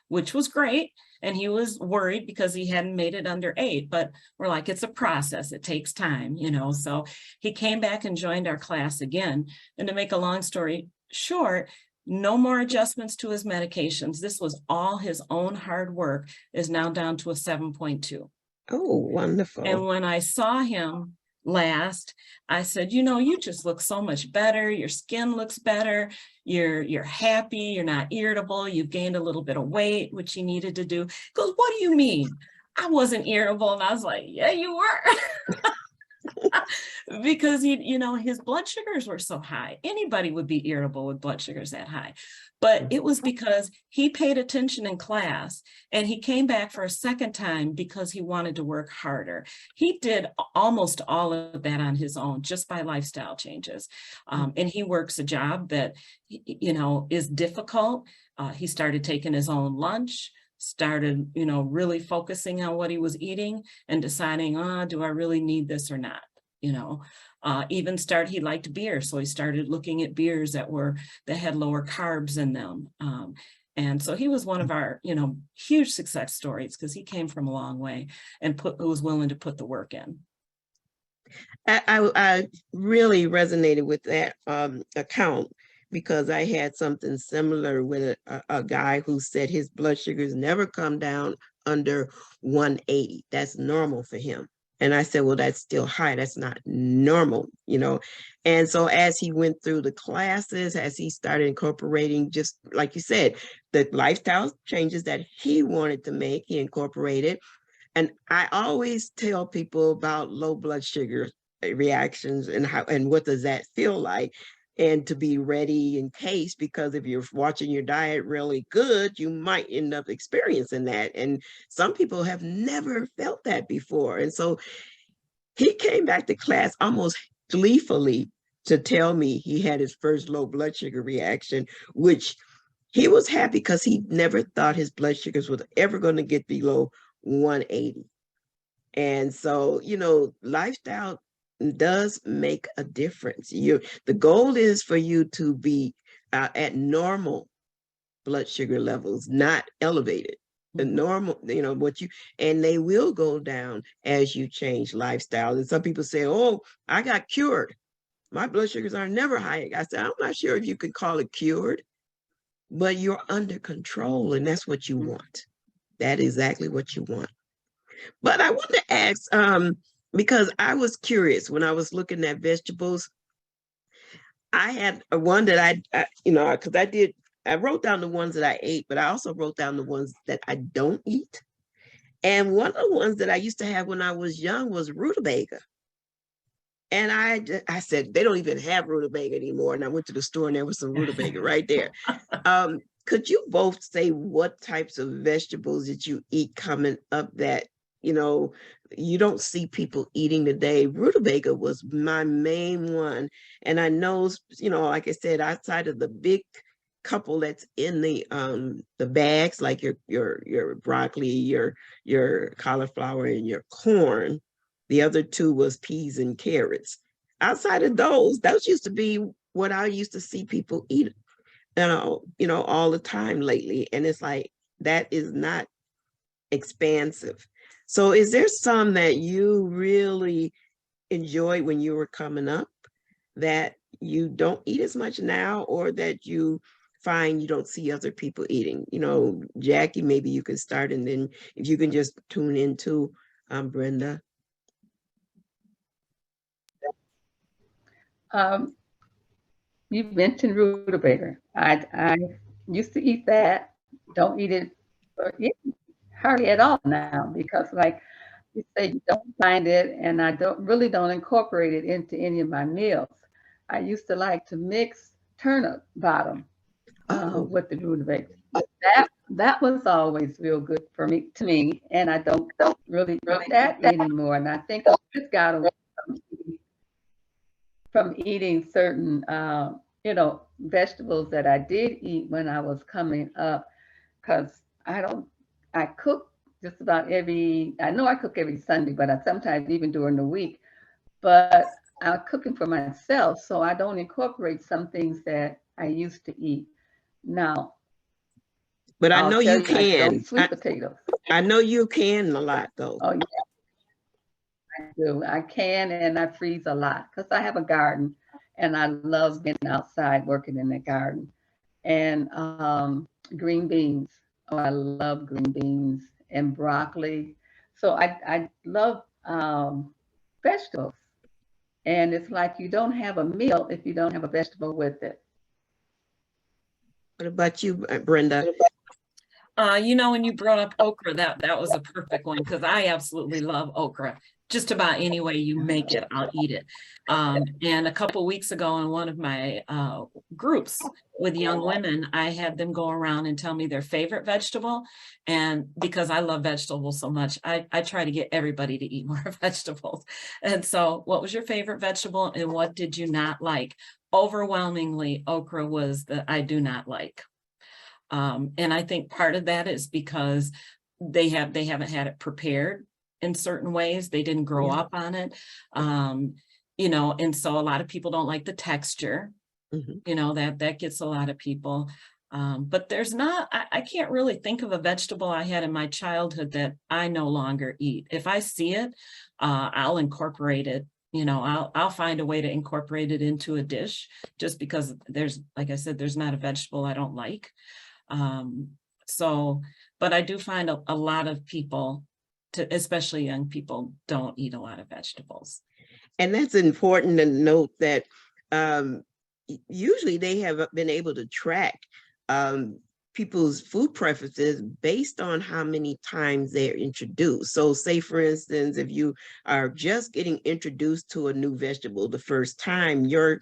which was great. And he was worried because he hadn't made it under 8, but we're like, it's a process. It takes time, So he came back and joined our class again. And to make a long story short, no more adjustments to his medications. This was all his own hard work, is now down to a 7.2. Oh, wonderful. And when I saw him last, I said, you just look so much better. Your skin looks better. You're happy. You're not irritable. You've gained a little bit of weight, which you needed to do. He goes, what do you mean? I wasn't irritable. And I was like, yeah, you were. Because his blood sugars were so high. Anybody would be irritable with blood sugars that high. But it was because he paid attention in class, and he came back for a second time because he wanted to work harder. He did almost all of that on his own, just by lifestyle changes. And he works a job that, is difficult. He started taking his own lunch, started, really focusing on what he was eating and deciding, do I really need this or not? you know. He liked beer, so he started looking at beers that had lower carbs in them. And so he was one of our, you know, huge success stories, because he came from a long way and was willing to put the work in. I really resonated with that account, because I had something similar with a guy who said his blood sugars never come down under 180. That's normal for him. And I said, well, that's still high. That's not normal, you know. And so as he went through the classes, as he started incorporating, just like you said, the lifestyle changes that he wanted to make, he incorporated. And I always tell people about low blood sugar reactions and what does that feel like, and to be ready in case, because if you're watching your diet really good, you might end up experiencing that. And some people have never felt that before. And so he came back to class almost gleefully to tell me he had his first low blood sugar reaction, which he was happy because he never thought his blood sugars was ever going to get below 180. And so, you know, lifestyle does make a difference. The goal is for you to be at normal blood sugar levels, not elevated. The normal, you know, and they will go down as you change lifestyle. And some people say, oh, I got cured. My blood sugars are never high. I said, I'm not sure if you could call it cured, but you're under control, and that's what you want. That is exactly what you want. But I want to ask, because I was curious when I was looking at vegetables. I had one that I you know, because I wrote down the ones that I ate, but I also wrote down the ones that I don't eat. And one of the ones that I used to have when I was young was rutabaga. And I said, they don't even have rutabaga anymore. And I went to the store and there was some rutabaga right there. Could you both say what types of vegetables that you eat coming up that, you know, you don't see people eating today? Rutabaga was my main one. And I know, you know, like I said, outside of the big couple that's in the bags, like your broccoli, your cauliflower, and your corn, the other two was peas and carrots. Outside of those used to be what I used to see people eat, you know, all the time lately. And it's like, that is not expansive. So is there some that you really enjoyed when you were coming up that you don't eat as much now, or that you find you don't see other people eating? You know, Jackie, maybe you can start, and then if you can just tune into Brenda. You mentioned rutabaga. I used to eat that. Don't eat it hardly at all now, because like you say, you don't find it, and I don't incorporate it into any of my meals. I used to like to mix turnip bottom with the rutabaga. But that was always real good to me, and I don't really eat that anymore. And I think I just got away from eating certain you know, vegetables that I did eat when I was coming up, because I cook just about I cook every Sunday, but I sometimes even during the week, but I'm cooking for myself, so I don't incorporate some things that I used to eat now. But I know you can. Sweet potatoes. I know you can a lot, though. Oh, yeah. I do. I can, and I freeze a lot because I have a garden, and I love being outside working in the garden. And green beans. Oh, I love green beans and broccoli. So I love vegetables. And it's like you don't have a meal if you don't have a vegetable with it. What about you, Brenda? You know, when you brought up okra, that was a perfect one, because I absolutely love okra. Just about any way you make it, I'll eat it. And a couple weeks ago in one of my groups with young women, I had them go around and tell me their favorite vegetable. And because I love vegetables so much, I try to get everybody to eat more vegetables. And so, what was your favorite vegetable and what did you not like? Overwhelmingly, okra was the I do not like. And I think part of that is because they haven't had it prepared in certain ways. They didn't grow up on it. You know, and so a lot of people don't like the texture, you know, that gets a lot of people. But there's not, I can't really think of a vegetable I had in my childhood that I no longer eat. If I see it, I'll incorporate it. You know, I'll find a way to incorporate it into a dish, just because there's, like I said, there's not a vegetable I don't like. So, but I do find a lot of people, especially young people, don't eat a lot of vegetables. And that's important to note that usually they have been able to track people's food preferences based on how many times they're introduced. So say, for instance, if you are just getting introduced to a new vegetable the first time, your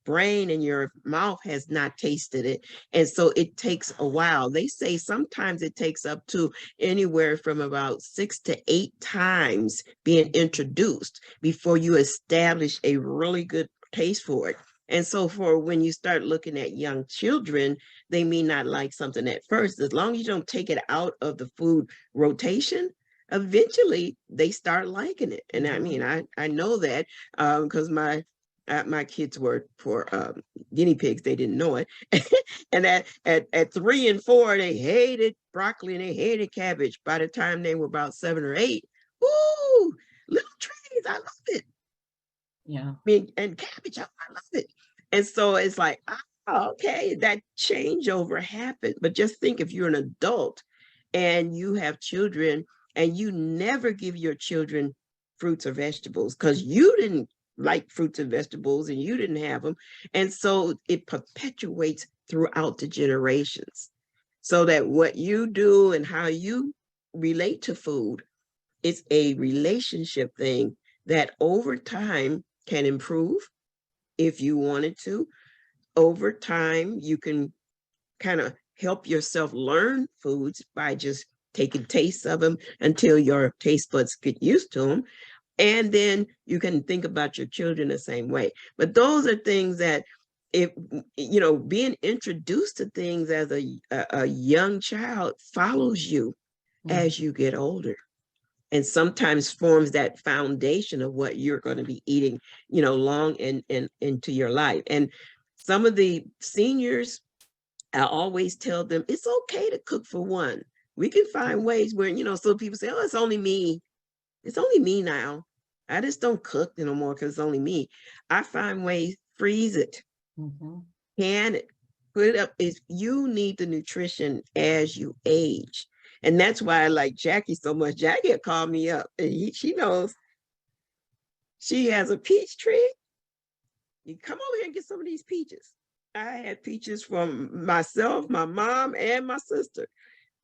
brain and your mouth has not tasted it. And so it takes a while. They say sometimes it takes up to anywhere from about 6 to 8 times being introduced before you establish a really good taste for it. And so for when you start looking at young children, they may not like something at first. As long as you don't take it out of the food rotation, eventually they start liking it. And I mean, I know that because my kids were for guinea pigs. They didn't know it. And at 3 and 4, they hated broccoli and they hated cabbage. By the time they were about 7 or 8, woo, little trees, I love it. Yeah. And cabbage, I love it. And so it's like, okay, that changeover happened. But just think, if you're an adult and you have children and you never give your children fruits or vegetables because you didn't like fruits and vegetables and you didn't have them. And so it perpetuates throughout the generations, so that what you do and how you relate to food is a relationship thing that over time can improve if you wanted to. Over time, you can kind of help yourself learn foods by just taking tastes of them until your taste buds get used to them. And then you can think about your children the same way. But those are things that, if you know, being introduced to things as a young child follows you as you get older, and sometimes forms that foundation of what you're going to be eating, you know, long and into your life. And some of the seniors, I always tell them it's okay to cook for one. We can find ways where, you know, some people say, oh, it's only me. It's only me now. I just don't cook no more because it's only me. I find ways, freeze it, can it, put it up. Is you need the nutrition as you age. And that's why I like Jackie so much. Jackie had called me up and she knows she has a peach tree. You come over here and get some of these peaches. I had peaches from myself, my mom, and my sister.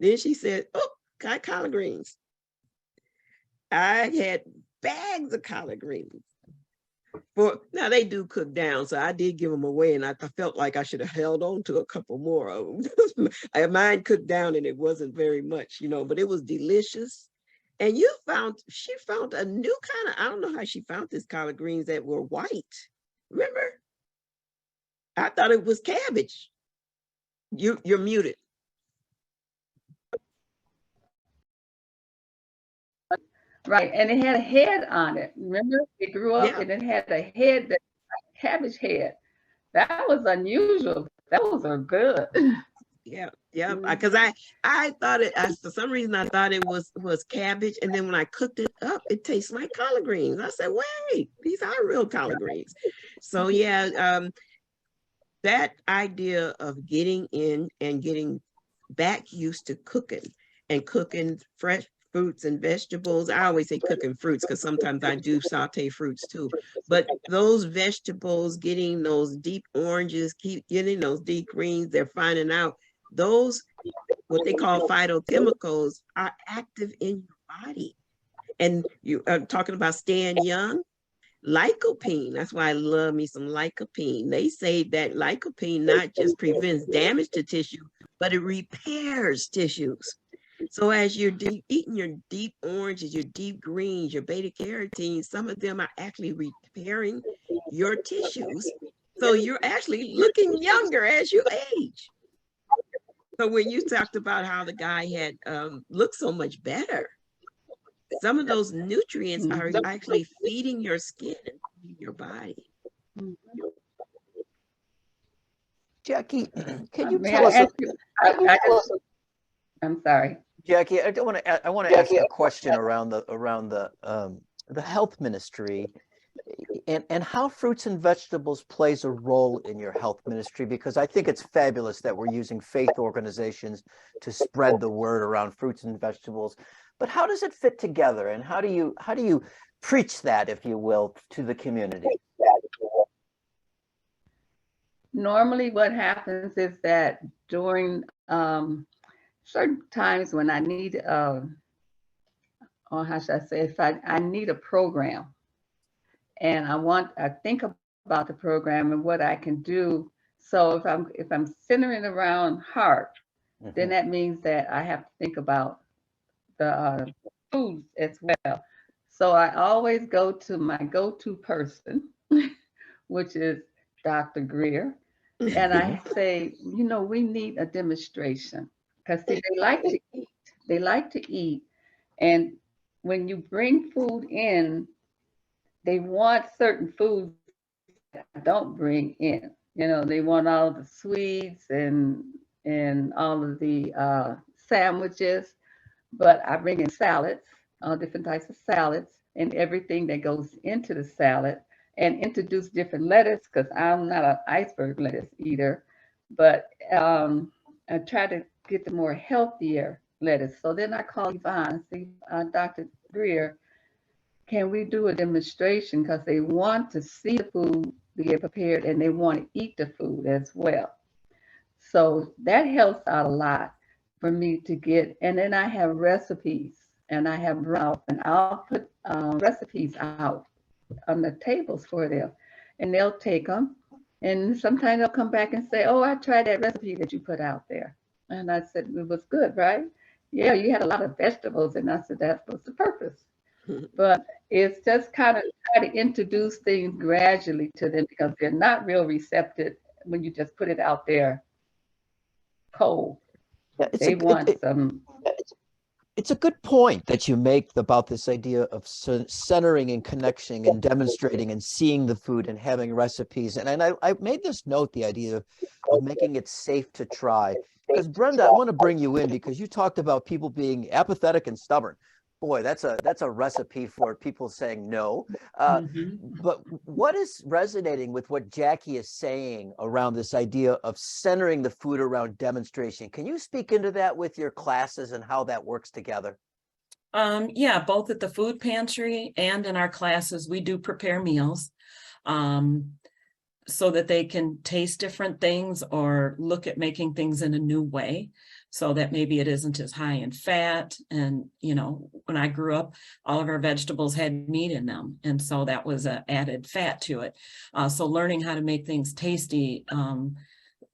Then she said, oh, got collard greens. I had bags of collard greens. Now they do cook down, so I did give them away, and I felt like I should have held on to a couple more of them. Mine cooked down, and it wasn't very much, you know, but it was delicious. And she found a new kind of, I don't know how she found this collard greens that were white. Remember? I thought it was cabbage. You're muted. Right, and it had a head on it. Remember, it grew up and it had a head, that cabbage head. That was unusual. Those are good. Yeah, because I thought it, for some reason I thought it was cabbage, and then when I cooked it up, it tastes like collard greens. I said, wait, these are real collard greens. So yeah, that idea of getting in and getting back used to cooking and cooking fresh fruits and vegetables. I always say cooking fruits because sometimes I do saute fruits too. But those vegetables, getting those deep oranges, keep getting those deep greens, they're finding out those, what they call phytochemicals, are active in your body. And you are talking about staying young. Lycopene, that's why I love me some lycopene. They say that lycopene not just prevents damage to tissue, but it repairs tissues. So as you're eating your deep oranges, your deep greens, your beta carotene, some of them are actually repairing your tissues. So you're actually looking younger as you age. So when you talked about how the guy had looked so much better, some of those nutrients are Mhm. actually feeding your skin and feeding your body. Jackie, can you May tell I us, ask you? I'm sorry. Jackie, I want to ask a question around the health ministry and how fruits and vegetables plays a role in your health ministry, because I think it's fabulous that we're using faith organizations to spread the word around fruits and vegetables. But how does it fit together, and how do you preach that, if you will, to the community? Normally, what happens is that during certain times when I need, or how should I say, if I need a program, and I think about the program and what I can do. So if I'm centering around heart, then that means that I have to think about the foods as well. So I always go to my go-to person, which is Dr. Greer, and I say, we need a demonstration, because see, they like to eat. They like to eat, and when you bring food in, they want certain foods that I don't bring in. They want all the sweets and all of the sandwiches, but I bring in salads, all different types of salads, and everything that goes into the salad, and introduce different lettuce, because I'm not an iceberg lettuce eater, but I try to get the more healthier lettuce. So then I call Yvonne, see, Dr. Greer, can we do a demonstration? Because they want to see the food being prepared and they want to eat the food as well. So that helps out a lot for me to get. And then I have recipes, and I have routes, and I'll put recipes out on the tables for them, and they'll take them. And sometimes they'll come back and say, "Oh, I tried that recipe that you put out there." And I said, "It was good, right?" "Yeah, you had a lot of vegetables." And I said, "That was the purpose." But it's just kind of try to introduce things gradually to them, because they're not real receptive when you just put it out there cold. Yeah, They want some. it's a good point that you make about this idea of centering and connecting and demonstrating and seeing the food and having recipes. And I made this note, the idea of making it safe to try. Because Brenda, I want to bring you in, because you talked about people being apathetic and stubborn. Boy, that's a recipe for people saying no. But what is resonating with what Jackie is saying around this idea of centering the food around demonstration? Can you speak into that with your classes and how that works together? Yeah, both at the food pantry and in our classes, we do prepare meals so that they can taste different things or look at making things in a new way, so that maybe it isn't as high in fat. And, when I grew up, all of our vegetables had meat in them. And so that was an added fat to it. So learning how to make things tasty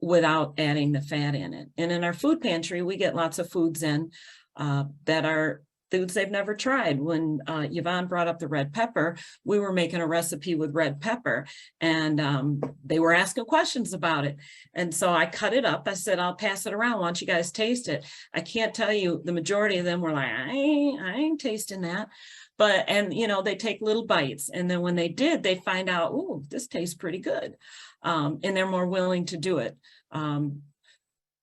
without adding the fat in it. And in our food pantry, we get lots of foods in that are foods they've never tried. When Yvonne brought up the red pepper, we were making a recipe with red pepper, and they were asking questions about it. And so I cut it up. I said, I'll pass it around. Why don't you guys taste it? I can't tell you, the majority of them were like, I ain't tasting that. But, and they take little bites. And then when they did, they find out, oh, this tastes pretty good. And they're more willing to do it.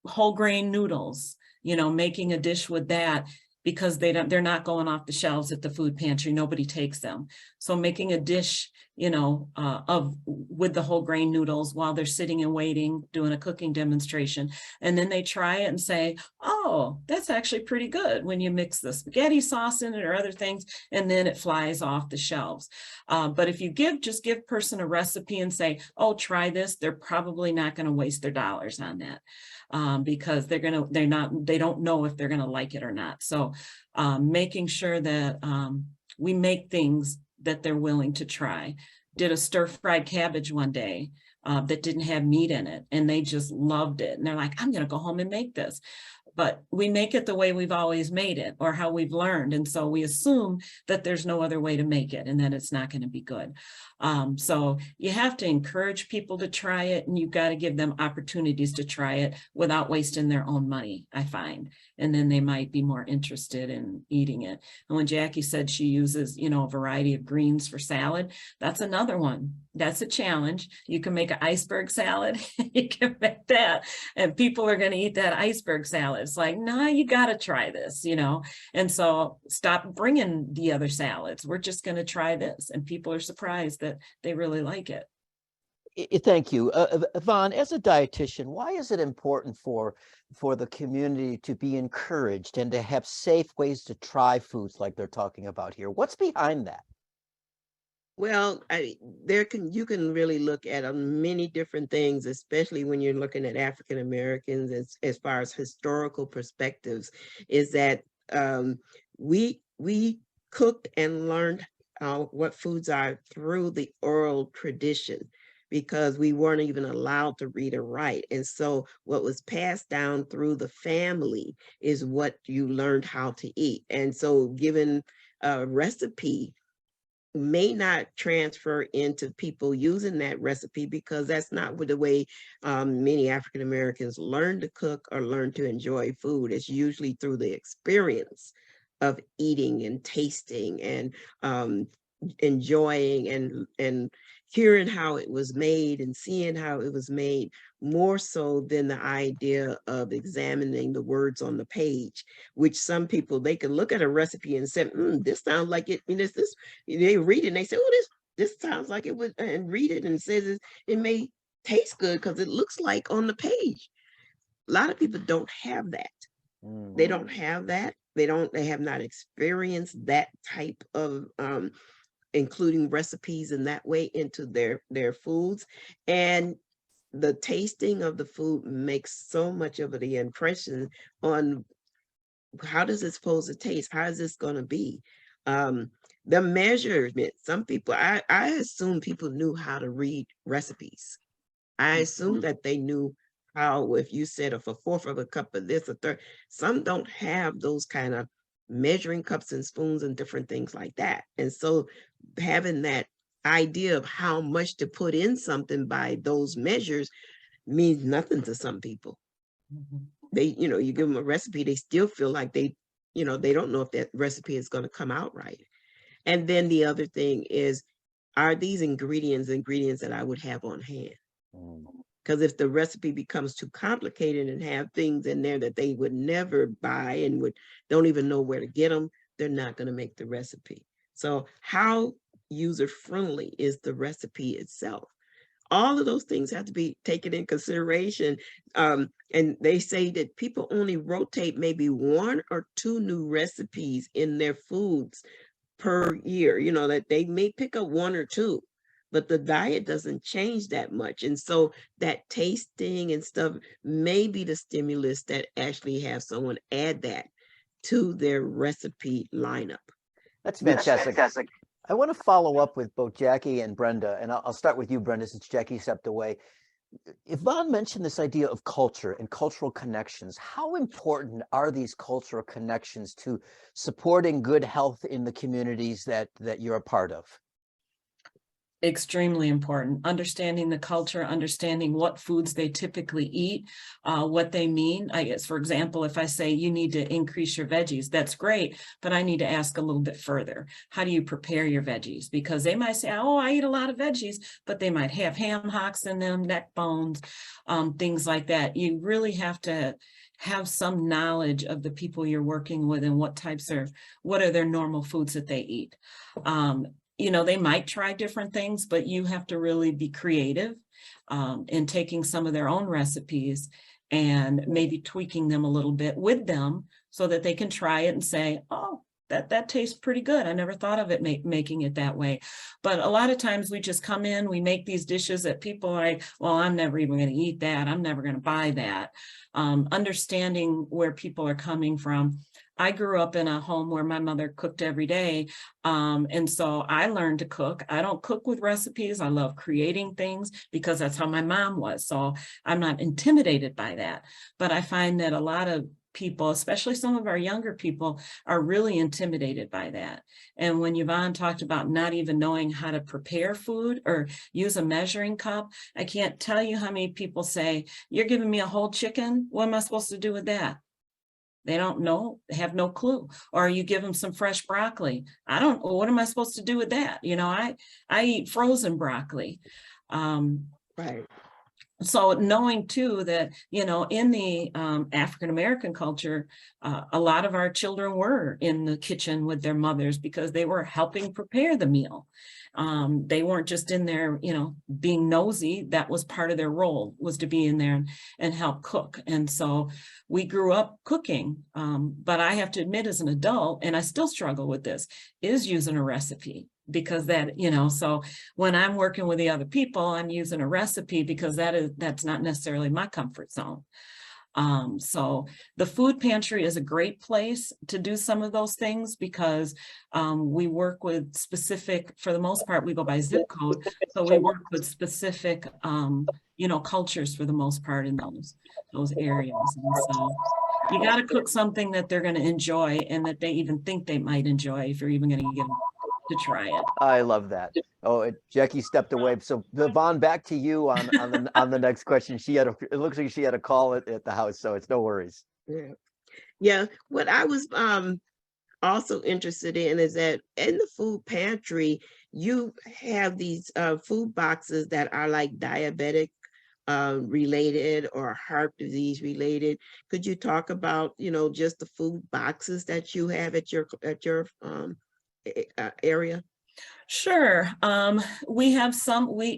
Whole grain noodles, making a dish with that, because they're not going off the shelves at the food pantry. Nobody takes them. So making a dish, with the whole grain noodles while they're sitting and waiting, doing a cooking demonstration. And then they try it and say, oh, that's actually pretty good when you mix the spaghetti sauce in it or other things, and then it flies off the shelves. But if you just give person a recipe and say, oh, try this, they're probably not going to waste their dollars on that. Because they don't know if they're going to like it or not. So making sure that we make things that they're willing to try. Did a stir-fried cabbage one day that didn't have meat in it, and they just loved it. And they're like, I'm going to go home and make this. but we make it the way we've always made it or how we've learned. And so we assume that there's no other way to make it and that it's not going to be good. So you have to encourage people to try it, and you've got to give them opportunities to try it without wasting their own money, I find. And then they might be more interested in eating it. And when Jackie said she uses, you know, a variety of greens for salad, that's another one. That's a challenge. You can make an iceberg salad. You can make that, and people are going to eat that iceberg salad. It's like, nah, you got to try this, you know. And so stop bringing the other salads. We're just going to try this. And people are surprised that they really like it. Thank you. Yvonne, as a dietitian, why is it important for the community to be encouraged and to have safe ways to try foods like they're talking about here? What's behind that? Well, you can really look at many different things, especially when you're looking at African Americans as far as historical perspectives, is that we cooked and learned what foods are through the oral tradition, because we weren't even allowed to read or write. And so what was passed down through the family is what you learned how to eat. And so given a recipe may not transfer into people using that recipe, because that's not the way many African Americans learn to cook or learn to enjoy food. It's usually through the experience of eating and tasting and enjoying and hearing how it was made and seeing how it was made, more so than the idea of examining the words on the page, which some people, they can look at a recipe and say, this sounds like it, and this, they read it and they say, oh, this sounds like it would, and read it and it says it may taste good because it looks like on the page. A lot of people don't have that. They don't have that. They have not experienced that type of including recipes in that way into their foods. And the tasting of the food makes so much of the impression on how does it supposed to taste? How is this going to be? The measurement, some people, I assume people knew how to read recipes. I assume that they knew how, if you said a fourth of a cup of this, a third, some don't have those kind of measuring cups and spoons and different things like that. And so having that idea of how much to put in something by those measures means nothing to some people. They, you give them a recipe, they still feel like they don't know if that recipe is going to come out right. And then the other thing is, are these ingredients that I would have on hand? Because if the recipe becomes too complicated and have things in there that they would never buy and don't even know where to get them, they're not going to make the recipe. So how user-friendly is the recipe itself? All of those things have to be taken in consideration. And they say that people only rotate maybe 1 or 2 new recipes in their foods per year, that they may pick up 1 or 2. But the diet doesn't change that much. And so that tasting and stuff may be the stimulus that actually have someone add that to their recipe lineup. That's fantastic. I want to follow up with both Jackie and Brenda, and I'll start with you, Brenda, since Jackie stepped away. Yvonne mentioned this idea of culture and cultural connections. How important are these cultural connections to supporting good health in the communities that you're a part of? Extremely important. Understanding the culture, understanding what foods they typically eat, what they mean. I guess, for example, if I say you need to increase your veggies, that's great, but I need to ask a little bit further. How do you prepare your veggies? Because they might say, oh, I eat a lot of veggies, but they might have ham hocks in them, neck bones, things like that. You really have to have some knowledge of the people you're working with and what are their normal foods that they eat. They might try different things, but you have to really be creative in taking some of their own recipes and maybe tweaking them a little bit with them so that they can try it and say, oh, that tastes pretty good. I never thought of it making it that way. But a lot of times we just come in, we make these dishes that people are like, well, I'm never even going to eat that. I'm never going to buy that. Understanding where people are coming from. I grew up in a home where my mother cooked every day. And so I learned to cook. I don't cook with recipes. I love creating things because that's how my mom was. So I'm not intimidated by that. But I find that a lot of people, especially some of our younger people, are really intimidated by that. And when Yvonne talked about not even knowing how to prepare food or use a measuring cup, I can't tell you how many people say, "You're giving me a whole chicken? What am I supposed to do with that?" They don't know, have no clue. Or you give them some fresh broccoli. What am I supposed to do with that? You know, I eat frozen broccoli. Right. So knowing too that, you know, in the African-American culture, a lot of our children were in the kitchen with their mothers because they were helping prepare the meal. They weren't just in there, you know, being nosy. That was part of their role, was to be in there and help cook. And so we grew up cooking. But I have to admit, as an adult, and I still struggle with this, is using a recipe. Because that, you know, so when I'm working with the other people, I'm using a recipe because that's not necessarily my comfort zone. So the food pantry is a great place to do some of those things because we work with specific, for the most part, we go by zip code. So we work with specific, you know, cultures for the most part in those areas. And so you got to cook something that they're going to enjoy and that they even think they might enjoy if you're even going to get them to try it. I love that. Oh, Jackie stepped away. So Yvonne, back to you on the next question. It looks like she had a call at the house, so it's no worries. Yeah. What I was also interested in is that in the food pantry, you have these food boxes that are like diabetic related or heart disease related. Could you talk about, you know, just the food boxes that you have at your area? Sure. We have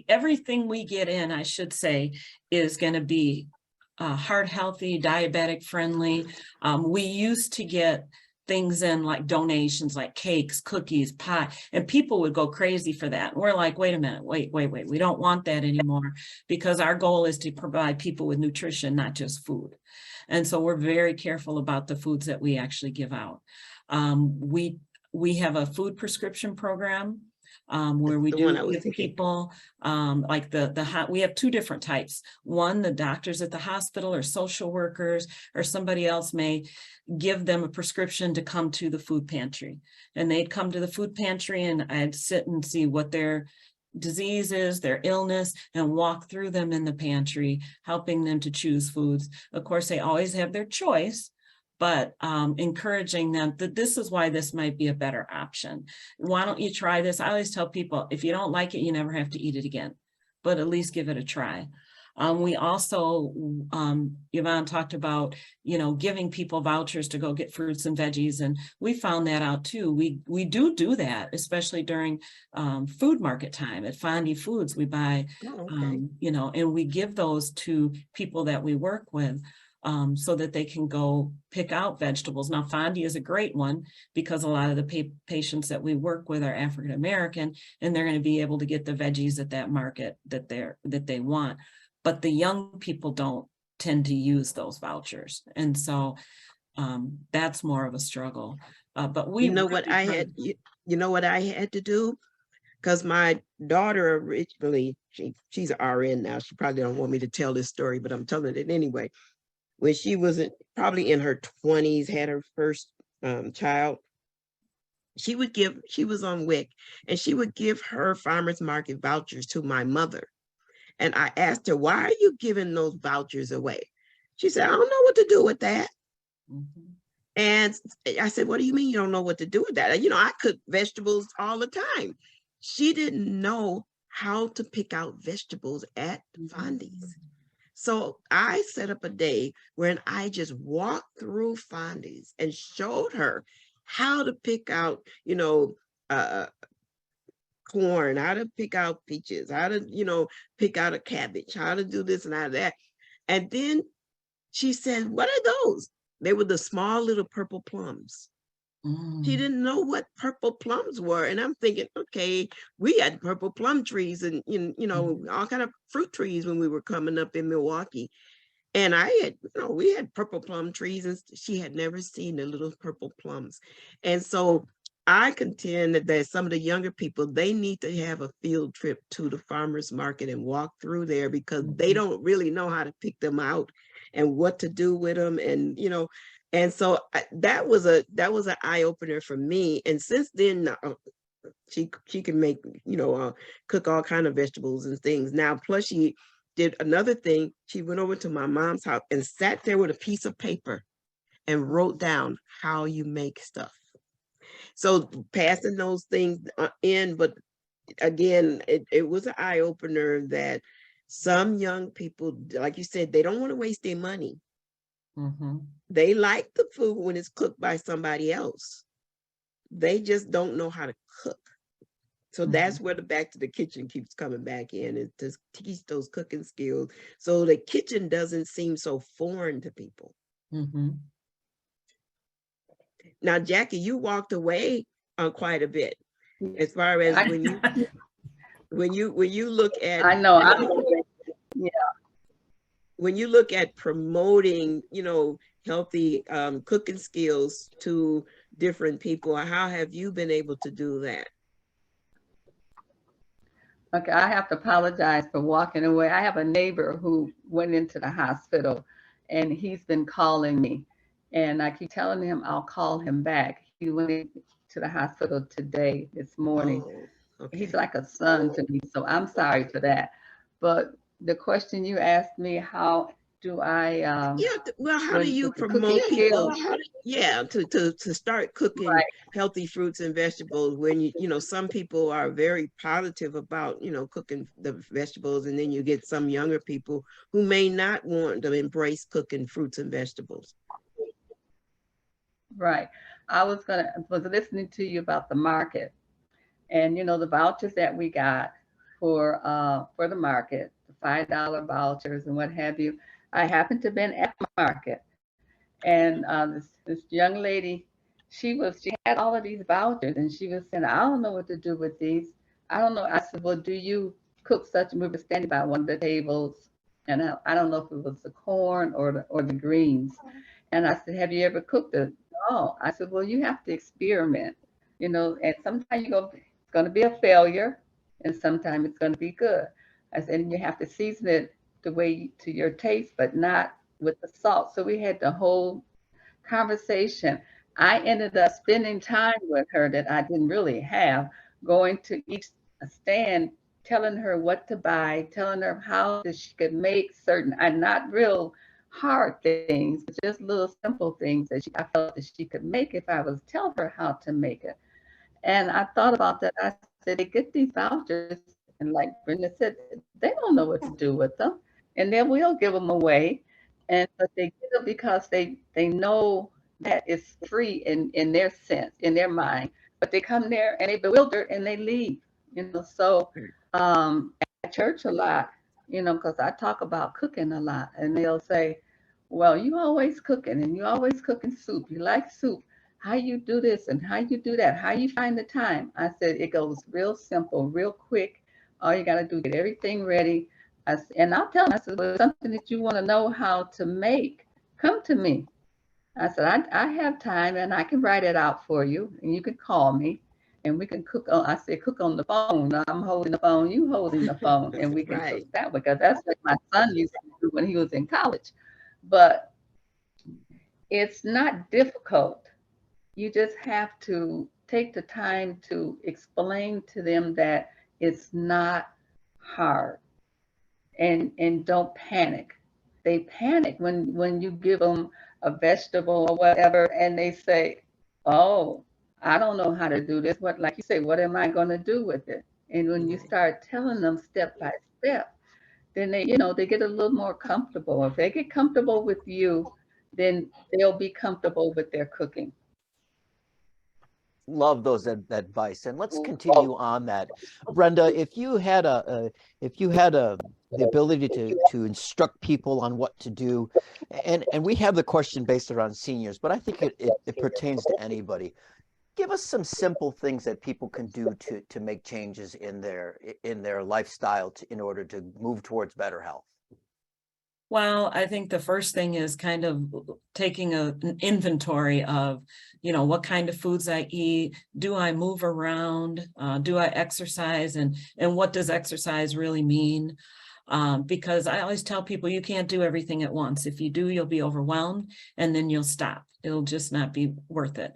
everything we get in, I should say, is going to be heart healthy, diabetic friendly. We used to get things in like donations, like cakes, cookies, pie, and people would go crazy for that. We're like, wait a minute, wait. We don't want that anymore because our goal is to provide people with nutrition, not just food. And so we're very careful about the foods that we actually give out. We have a food prescription program where we do give people like we have two different types. One, the doctors at the hospital or social workers or somebody else may give them a prescription to come to the food pantry. And they'd come to the food pantry and I'd sit and see what their disease is, their illness, and walk through them in the pantry, helping them to choose foods. Of course, they always have their choice, but encouraging them that this is why this might be a better option. Why don't you try this? I always tell people, if you don't like it, you never have to eat it again, but at least give it a try. We also, Yvonne talked about, you know, giving people vouchers to go get fruits and veggies. And we found that out too. We do that, especially during food market time at Fondy Foods. We buy, you know, and we give those to people that we work with. So that they can go pick out vegetables. Now, Fondy is a great one because a lot of the patients that we work with are African American, and they're going to be able to get the veggies at that market that they want. But the young people don't tend to use those vouchers, and so that's more of a struggle. But we, you know what I had, you know what I had to do, because my daughter originally, she's an RN now. She probably don't want me to tell this story, but I'm telling it anyway. When she was probably in her 20s, had her first child, she was on WIC, and she would give her farmers market vouchers to my mother. And I asked her, why are you giving those vouchers away? She said, I don't know what to do with that. Mm-hmm. And I said, what do you mean you don't know what to do with that? You know, I cook vegetables all the time. She didn't know how to pick out vegetables at Fondy's. So I set up a day when I just walked through Fondy's and showed her how to pick out, you know, corn, how to pick out peaches, how to, you know, pick out a cabbage, how to do this and how that. And then she said, what are those? They were the small little purple plums. She didn't know what purple plums were. And I'm thinking, okay, we had purple plum trees and, you know, all kind of fruit trees when we were coming up in Milwaukee. And I had, you know, we had purple plum trees, and she had never seen the little purple plums. And so I contend that some of the younger people, they need to have a field trip to the farmers market and walk through there, because they don't really know how to pick them out and what to do with them. And, you know, And so that was an eye opener for me. And since then, she can make, cook all kind of vegetables and things now. Plus she did another thing. She went over to my mom's house and sat there with a piece of paper and wrote down how you make stuff. So passing those things in, but again, it was an eye opener that some young people, like you said, they don't want to waste their money. Mm-hmm. They like the food when it's cooked by somebody else. They just don't know how to cook. So that's where the back to the kitchen keeps coming back in, is to teach those cooking skills so the kitchen doesn't seem so foreign to people. Mm-hmm. Now, Jackie, you walked away quite a bit as far as when you look at, I know. when you look at promoting, healthy cooking skills to different people, how have you been able to do that? Okay, I have to apologize for walking away. I have a neighbor who went into the hospital and he's been calling me. And I keep telling him I'll call him back. He went into the hospital today, this morning. Oh, okay. He's like a son to me, so I'm sorry for that. But the question you asked me, how do I how do you promote people to start cooking healthy fruits and vegetables when some people are very positive about cooking the vegetables, and then you get some younger people who may not want to embrace cooking fruits and vegetables? Right. I was listening to you about the market, and the vouchers that we got for the market, the $5 vouchers and what have you. I happened to have been at the market, and this young lady, she had all of these vouchers, and she was saying, I don't know what to do with these. I don't know. I said, well, do you cook such? And we were standing by one of the tables, and I don't know if it was the corn or the greens. And I said, have you ever cooked it? No. I said, well, you have to experiment, and sometimes it's going to be a failure, and sometimes it's going to be good. I said, and you have to season it the way to your taste, but not with the salt. So we had the whole conversation. I ended up spending time with her that I didn't really have, going to each stand, telling her what to buy, telling her how she could make certain, and not real hard things, but just little simple things that I felt that she could make if I was tell her how to make it. And I thought about that. I said, they get these vouchers, and like Brenda said, they don't know what to do with them. And then we'll give them away. But they get them because they know that it's free in their sense, in their mind. But they come there and they bewilder and they leave. So at church a lot, because I talk about cooking a lot, and they'll say, well, you always cooking and you always cooking soup. You like soup. How you do this and how you do that? How you find the time? I said, it goes real simple, real quick. All you got to do is get everything ready. And I'll tell them, I said, well, something that you want to know how to make, come to me. I said, I have time and I can write it out for you, and you can call me and we can cook on, I said, cook on the phone. I'm holding the phone, you holding the phone, and we can cook that way, because that's what my son used to do when he was in college. But it's not difficult. You just have to take the time to explain to them that it's not hard. And don't panic. They panic when you give them a vegetable or whatever, and they say, oh, I don't know how to do this. What, like you say, what am I going to do with it? And when you start telling them step by step, then they get a little more comfortable. If they get comfortable with you, then they'll be comfortable with their cooking. Love those advice, and let's continue on that. Brenda, if you had the ability to instruct people on what to do, and we have the question based around seniors, but I think it pertains to anybody. Give us some simple things that people can do to make changes in their lifestyle in order to move towards better health. Well, I think the first thing is kind of taking an inventory of, what kind of foods I eat. Do I move around? Do I exercise? And what does exercise really mean? Because I always tell people you can't do everything at once. If you do, you'll be overwhelmed and then you'll stop. It'll just not be worth it.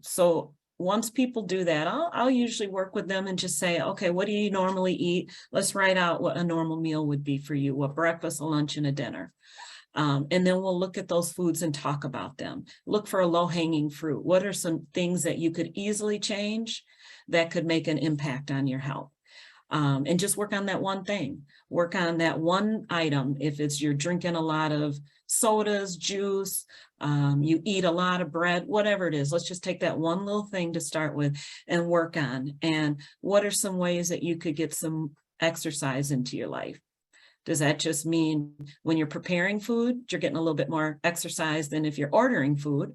So once people do that, I'll usually work with them and just say, okay, what do you normally eat? Let's write out what a normal meal would be for you, a breakfast, a lunch, and a dinner. And then we'll look at those foods and talk about them. Look for a low-hanging fruit. What are some things that you could easily change that could make an impact on your health? And just work on that one thing. Work on that one item. If it's you're drinking a lot of sodas, juice, you eat a lot of bread, whatever it is, let's just take that one little thing to start with and work on. And what are some ways that you could get some exercise into your life? Does that just mean when you're preparing food, you're getting a little bit more exercise than if you're ordering food?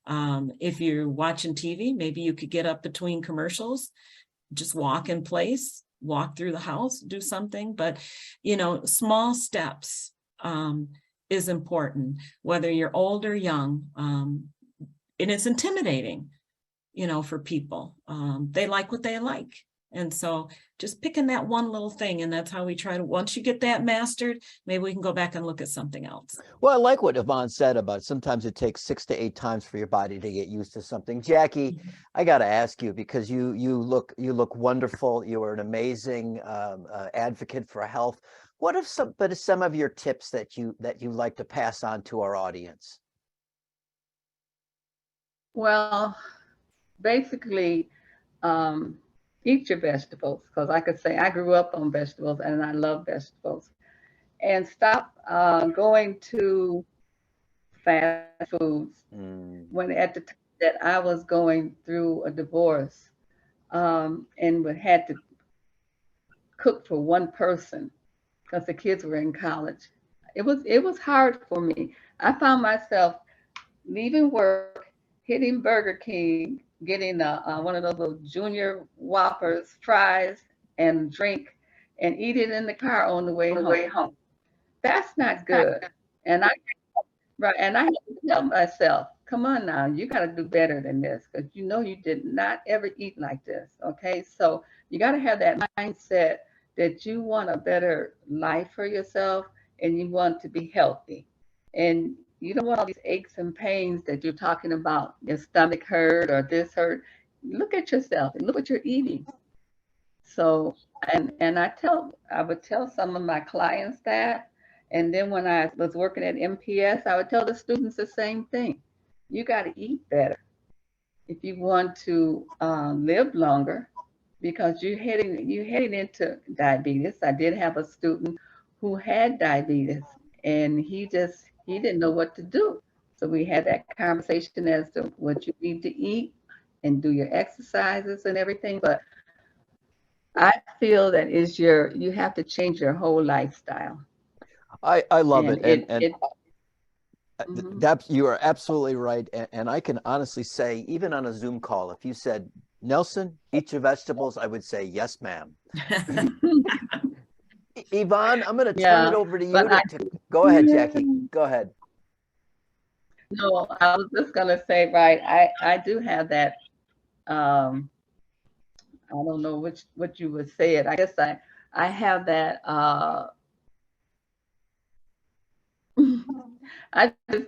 If you're watching TV, maybe you could get up between commercials, just walk in place, walk through the house, do something. But, you know, small steps is important, whether you're old or young. And it's intimidating, you know, for people. They like what they like. And so just picking that one little thing, and that's how we try to, once you get that mastered, maybe we can go back and look at something else. Well, I like what Yvonne said about sometimes it takes 6 to 8 times for your body to get used to something. Jackie, I got to ask you, because you look wonderful. You are an amazing advocate for health. What are some of your tips that you like to pass on to our audience? Well, basically, eat your vegetables, because like I say, I grew up on vegetables and I love vegetables. And stop going to fast foods. When at the time that I was going through a divorce and had to cook for one person because the kids were in college, it was hard for me. I found myself leaving work, hitting Burger King, getting one of those little junior Whoppers, fries, and drink, and eat it in the car on the way home. That's not good. And I had to tell myself, come on now, you got to do better than this, because you know you did not ever eat like this. Okay, so you got to have that mindset that you want a better life for yourself and you want to be healthy. And you don't want all these aches and pains that you're talking about, your stomach hurt or this hurt. Look at yourself and look what you're eating. So, and I would tell some of my clients that. And then when I was working at MPS, I would tell the students the same thing. You got to eat better if you want to live longer, because you're heading into diabetes. I did have a student who had diabetes, and he didn't know what to do. So we had that conversation as to what you need to eat and do your exercises and everything. But I feel that you have to change your whole lifestyle. I love And it. That you are absolutely right. And I can honestly say, even on a Zoom call, if you said, Nelson, eat your vegetables, I would say, yes, ma'am. Yvonne, I'm going to turn it over to you. Go ahead, Jackie. Go ahead. No, I was just going to say, right, I do have that. I don't know what you would say it. I guess I have that. I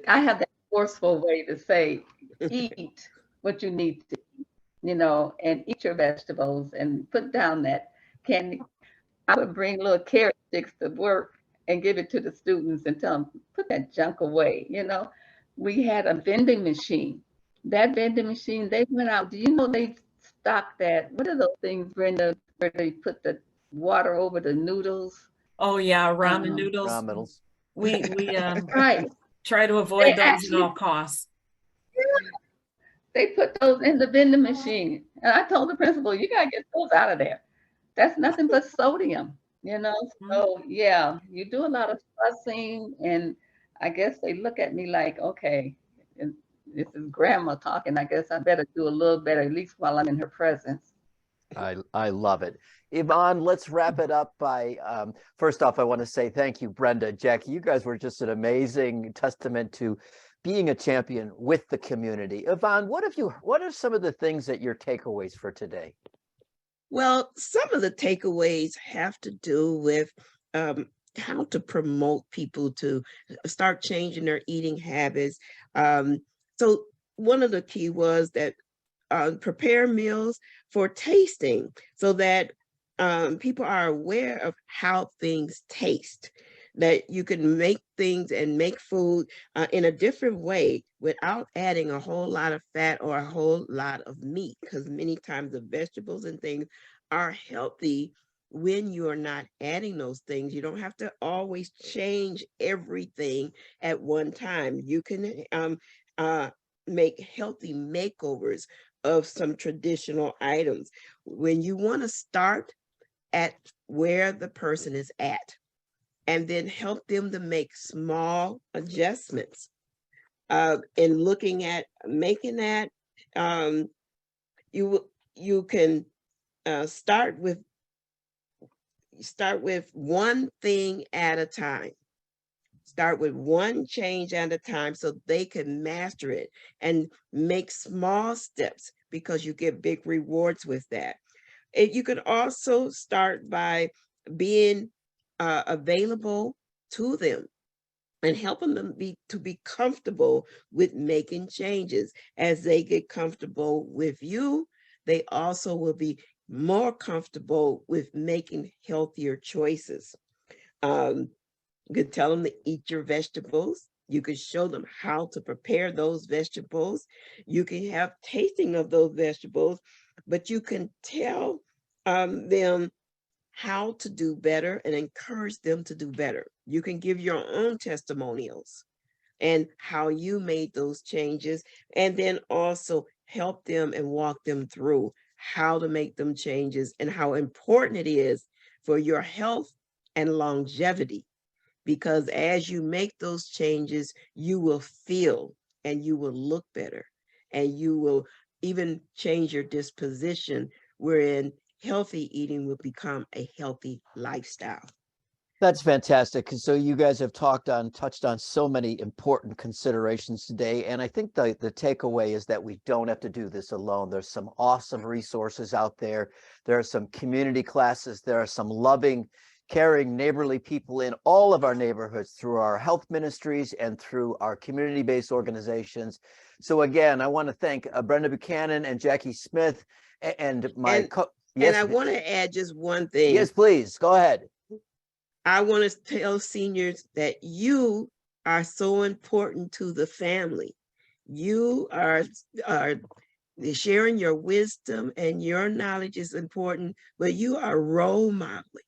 have that forceful way to say, eat what you need to eat, you know, and eat your vegetables and put down that candy. I would bring little carrot sticks to work and give it to the students and tell them, put that junk away, you know. We had a vending machine. That vending machine, they went out. Do you know they stocked that? What are those things, Brenda, where they put the water over the noodles? Oh yeah, ramen noodles. Ramen noodles. We right. try to avoid those at all costs. Yeah, they put those in the vending machine. And I told the principal, you got to get those out of there. That's nothing but sodium, you know? So yeah, you do a lot of fussing, and I guess they look at me like, okay, this is grandma talking. I guess I better do a little better, at least while I'm in her presence. I love it. Yvonne, let's wrap it up by, first off, I want to say thank you, Brenda, Jackie. You guys were just an amazing testament to being a champion with the community. Yvonne, what are some of the things that your takeaways for today? Well, some of the takeaways have to do with how to promote people to start changing their eating habits. So one of the key was that prepare meals for tasting so that people are aware of how things taste, that you can make things and make food in a different way without adding a whole lot of fat or a whole lot of meat, because many times the vegetables and things are healthy when you are not adding those things. You don't have to always change everything at one time. You can make healthy makeovers of some traditional items. When you want to start at where the person is at, and then help them to make small adjustments in looking at making that, you can start with one thing at a time. Start with one change at a time so they can master it, and make small steps, because you get big rewards with that. You can also start by being available to them and helping them to be comfortable with making changes. As they get comfortable with you, they also will be more comfortable with making healthier choices. You could tell them to eat your vegetables. You could show them how to prepare those vegetables. You can have tasting of those vegetables, but you can tell them how to do better and encourage them to do better. You can give your own testimonials and how you made those changes, and then also help them and walk them through how to make them changes and how important it is for your health and longevity. Because as you make those changes, you will feel and you will look better, and you will even change your disposition, wherein healthy eating will become a healthy lifestyle. That's fantastic. So you guys have touched on so many important considerations today. And I think the takeaway is that we don't have to do this alone. There's some awesome resources out there. There are some community classes. There are some loving, caring, neighborly people in all of our neighborhoods through our health ministries and through our community-based organizations. So again, I want to thank Brenda Buchanan and Jackie Smith and my and I want to add just one thing. Yes, please go ahead. I want to tell seniors that you are so important to the family. You are sharing your wisdom, and your knowledge is important, but you are role modeling.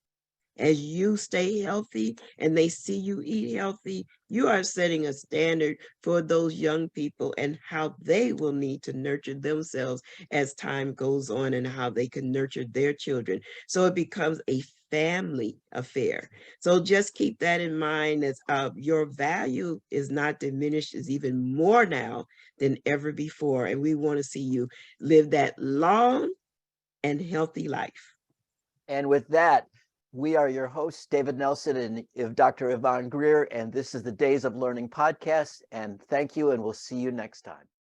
As you stay healthy and they see you eat healthy, you are setting a standard for those young people and how they will need to nurture themselves as time goes on, and how they can nurture their children. So it becomes a family affair. So just keep that in mind, as your value is not diminished, is even more now than ever before. And we want to see you live that long and healthy life. And with that, we are your hosts, David Nelson and Dr. Yvonne Greer, and this is the Days of Learning podcast. And thank you, and we'll see you next time.